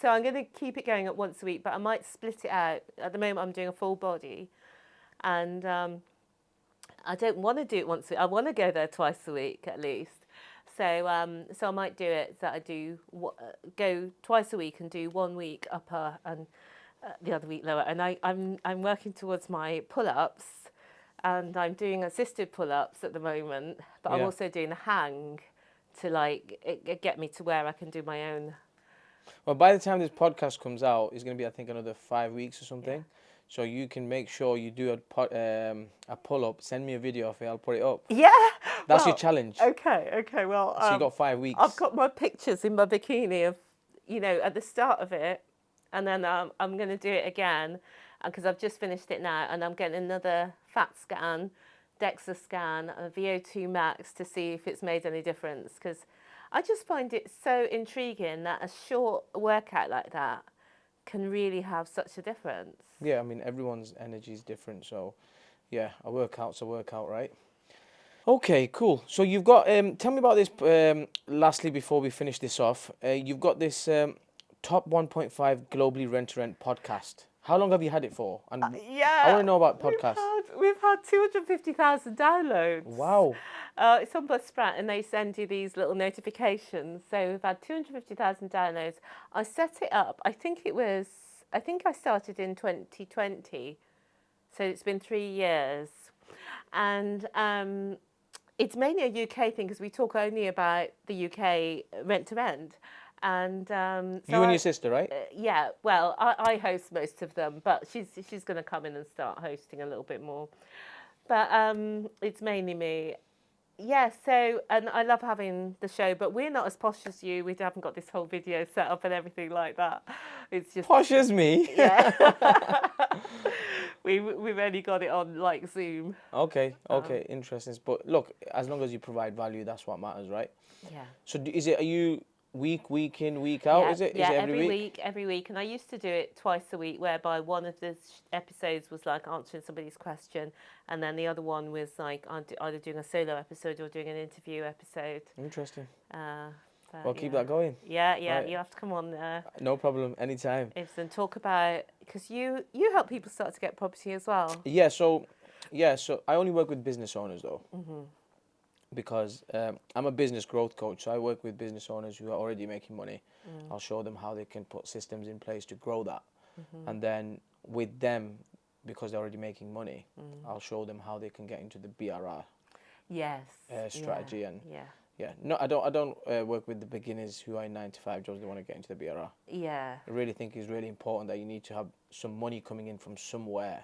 So I'm going to keep it going at once a week, but I might split it out. At the moment, I'm doing a full body. And I don't want to do it once a week. I want to go there twice a week at least. So I might do it that I do go twice a week and do 1 week upper and the other week lower. And I'm working towards my pull-ups, and I'm doing assisted pull-ups at the moment. But I'm also doing a hang to get me to where I can do my own. Well, by the time this podcast comes out, it's going to be, I think, another 5 weeks or something. Yeah. So you can make sure you do a pull-up. Send me a video of it. I'll put it up. Yeah. That's your challenge. Okay. Well, so you got 5 weeks. I've got my pictures in my bikini of, at the start of it, and then I'm going to do it again, because I've just finished it now, and I'm getting another fat scan, DEXA scan, a VO2 max to see if it's made any difference. Because I just find it so intriguing that a short workout like that can really have such a difference. Yeah, I mean, everyone's energy is different, so yeah, a workout's a workout, right? Okay, cool. So you've got, tell me about this, lastly, before we finish this off. You've got this top 1.5 globally rent-to-rent podcast. How long have you had it for? And I want to know about podcasts. We've had 250,000 downloads. Wow. It's on Buzzsprout, and they send you these little notifications. So we've had 250,000 downloads. I set it up, I think it was I think I started in 2020, so it's been 3 years, and it's mainly a UK thing because we talk only about the UK rent to rent. And you and your sister, right? Yeah, well, I host most of them, but she's going to come in and start hosting a little bit more. But it's mainly me. Yeah, so, and I love having the show, but we're not as posh as you. We haven't got this whole video set up and everything like that. It's just posh as me. Yeah. We've only got it on like Zoom. Okay, interesting. But look, as long as you provide value, that's what matters, right? Yeah. So are you week in, week out? Yeah, Is it? yeah, Is it every week? every week. And I used to do it twice a week, whereby one of the episodes was like answering somebody's question, and then the other one was like either doing a solo episode or doing an interview episode. Interesting. Well, keep that going. Yeah, right. You have to come on there. No problem, anytime. And talk about, because you help people start to get property as well. Yeah, so I only work with business owners though. Mm-hmm. Because I'm a business growth coach, so I work with business owners who are already making money. I'll show them how they can put systems in place to grow that. And then with them, because they're already making money, I'll show them how they can get into the BRR strategy. No, I don't work with the beginners who are in 9-to-5 jobs. They want to get into the BRR. Yeah. I really think it's really important that you need to have some money coming in from somewhere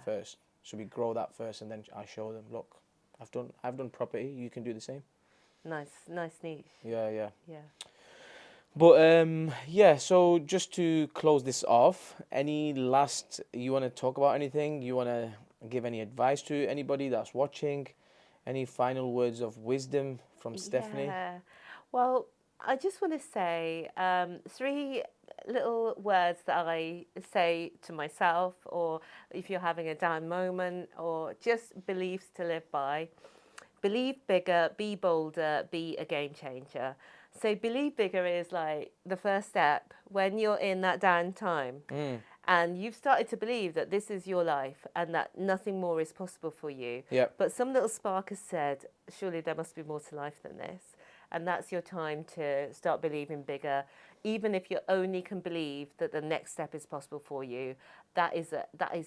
first. So we grow that first, and then I show them, look, I've done property. You can do the same. Nice niche. Yeah. But so just to close this off, any last, you want to talk about anything? You want to give any advice to anybody that's watching? Any final words of wisdom from Stephanie? Yeah. Well, I just want to say 3 little words that I say to myself, or if you're having a down moment, or just beliefs to live by. Believe bigger, be bolder, be a game changer. So believe bigger is like the first step when you're in that down time and you've started to believe that this is your life and that nothing more is possible for you. Yep. But some little spark has said, surely there must be more to life than this. And that's your time to start believing bigger. Even if you only can believe that the next step is possible for you, that is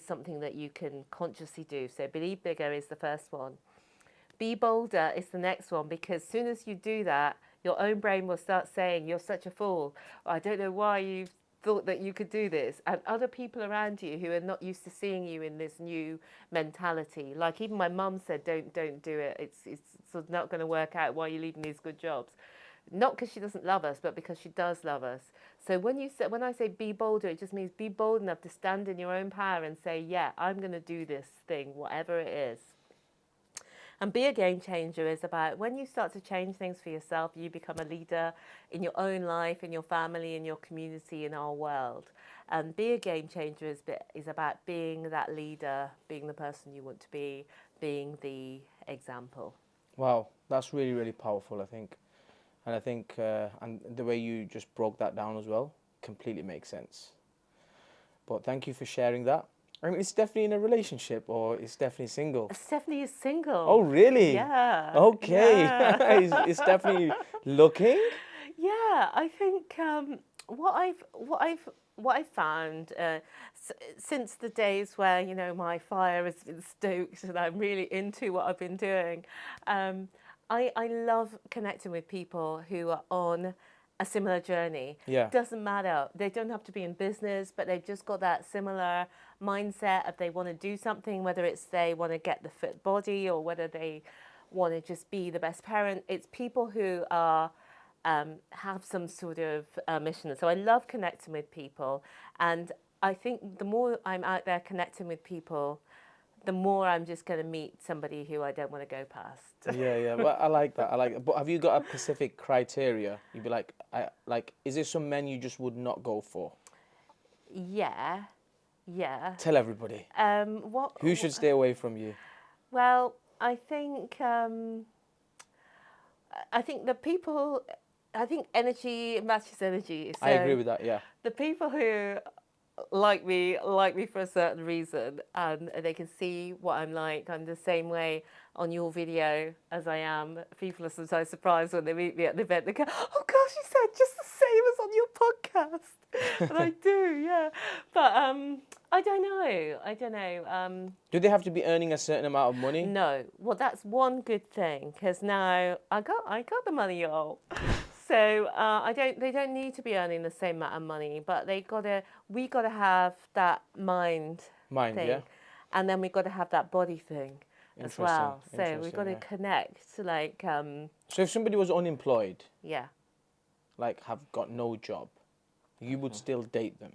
something that you can consciously do. So believe bigger is the first one. Be bolder is the next one, because as soon as you do that, your own brain will start saying, you're such a fool. Or, I don't know why you thought that you could do this. And other people around you who are not used to seeing you in this new mentality, like even my mum said, don't do it. It's sort of not going to work out. Why are you leaving these good jobs? Not because she doesn't love us, but because she does love us. So when I say be bolder, it just means be bold enough to stand in your own power and say, yeah, I'm going to do this thing, whatever it is. And be a game changer is about when you start to change things for yourself, you become a leader in your own life, in your family, in your community, in our world. And be a game changer is about being that leader, being the person you want to be, being the example. Wow, that's really, really powerful, I think. And I think and the way you just broke that down as well completely makes sense. But thank you for sharing that. I mean, is Stephanie in a relationship or is Stephanie single? Stephanie is single. Oh, really? Yeah. Okay. Yeah. Is Stephanie looking? Yeah, I think what I've found since the days where my fire has been stoked and I'm really into what I've been doing, I love connecting with people who are on a similar journey. Yeah. Doesn't matter. They don't have to be in business, but they've just got that similar mindset of they want to do something, whether it's they want to get the fit body or whether they want to just be the best parent. It's people who are have some sort of mission. So I love connecting with people, and I think the more I'm out there connecting with people, the more I'm just going to meet somebody who I don't want to go past. Yeah. Well, I like that. But have you got a specific criteria? You'd be like, is there some men you just would not go for? Yeah. Tell everybody. Who should stay away from you? Well, I think the people. I think energy matches energy. So I agree with that. Yeah. The people who like me for a certain reason, and they can see what I'm like. I'm the same way on your video as I am. People are sometimes surprised when they meet me at the event. They go, "Oh gosh, you sound just the same as on your podcast," and I do, yeah. But I don't know. Do they have to be earning a certain amount of money? No. Well, that's one good thing, because now I got the money, y'all. So they don't need to be earning the same amount of money, but we gotta have that mind thing, yeah. and then we gotta have that body thing as well. So we've got to connect, like. So if somebody was unemployed, yeah, like have got no job, you would still date them.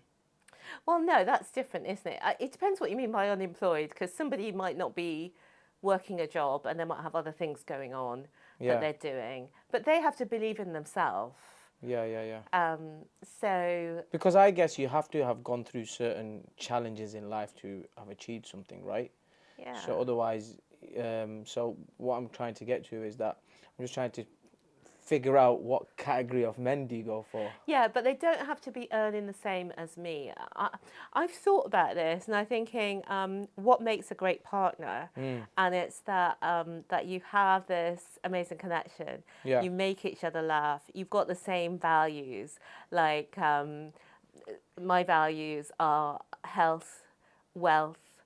Well, no, that's different, isn't it? It depends what you mean by unemployed, because somebody might not be working a job and they might have other things going on that they're doing, but they have to believe in themselves. Yeah. So. Because I guess you have to have gone through certain challenges in life to have achieved something, right? Yeah. So otherwise, so what I'm trying to get to is that I'm just trying to figure out what category of men do you go for. Yeah, but they don't have to be earning the same as me. I've thought about this, and I'm thinking, what makes a great partner? And it's that that you have this amazing connection. Yeah. You make each other laugh. You've got the same values. Like my values are health, wealth,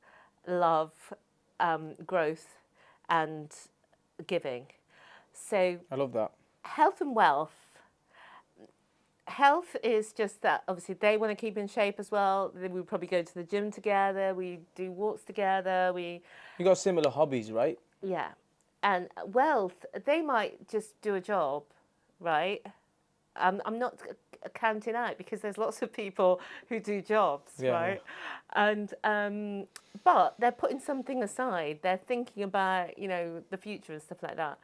love, growth, and giving. So I love that. Health and wealth. Health is just that, obviously, they want to keep in shape as well. We probably go to the gym together. We do walks together. You got similar hobbies, right? Yeah. And wealth, they might just do a job, right? I'm not counting out, because there's lots of people who do jobs, right? Yeah. And but they're putting something aside. They're thinking about, the future and stuff like that.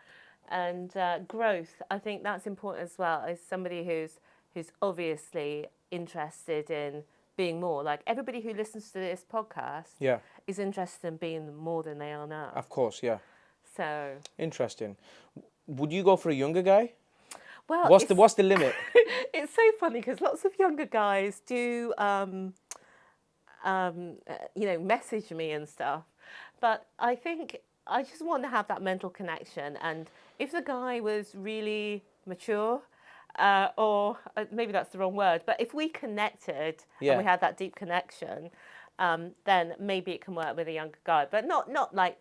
And growth, I think that's important as well, as somebody who's obviously interested in being more. Like, everybody who listens to this podcast is interested in being more than they are now. Of course, yeah. So interesting. Would you go for a younger guy? Well, what's the limit? It's so funny, because lots of younger guys do message me and stuff, but I think I just want to have that mental connection. And if the guy was really mature, or maybe that's the wrong word, but if we connected and we had that deep connection, then maybe it can work with a younger guy, but not like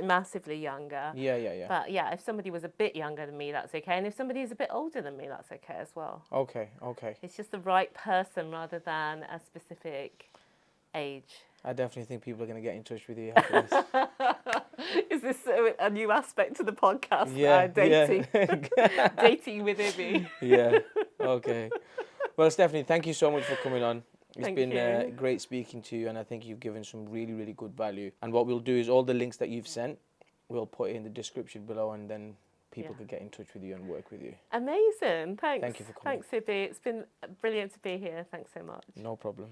massively younger. Yeah. But yeah, if somebody was a bit younger than me, that's okay. And if somebody is a bit older than me, that's okay as well. Okay. It's just the right person rather than a specific age. I definitely think people are going to get in touch with you after this. Is this a new aspect to the podcast? Yeah, dating. Dating with Ibby. Yeah, okay. Well, Stephanie, thank you so much for coming on. It's Thank been you. Great speaking to you, and I think you've given some really, really good value. And what we'll do is all the links that you've sent, we'll put it in the description below, and then people can get in touch with you and work with you. Amazing. Thanks. Thank you for coming. Thanks, Ibby. It's been brilliant to be here. Thanks so much. No problem.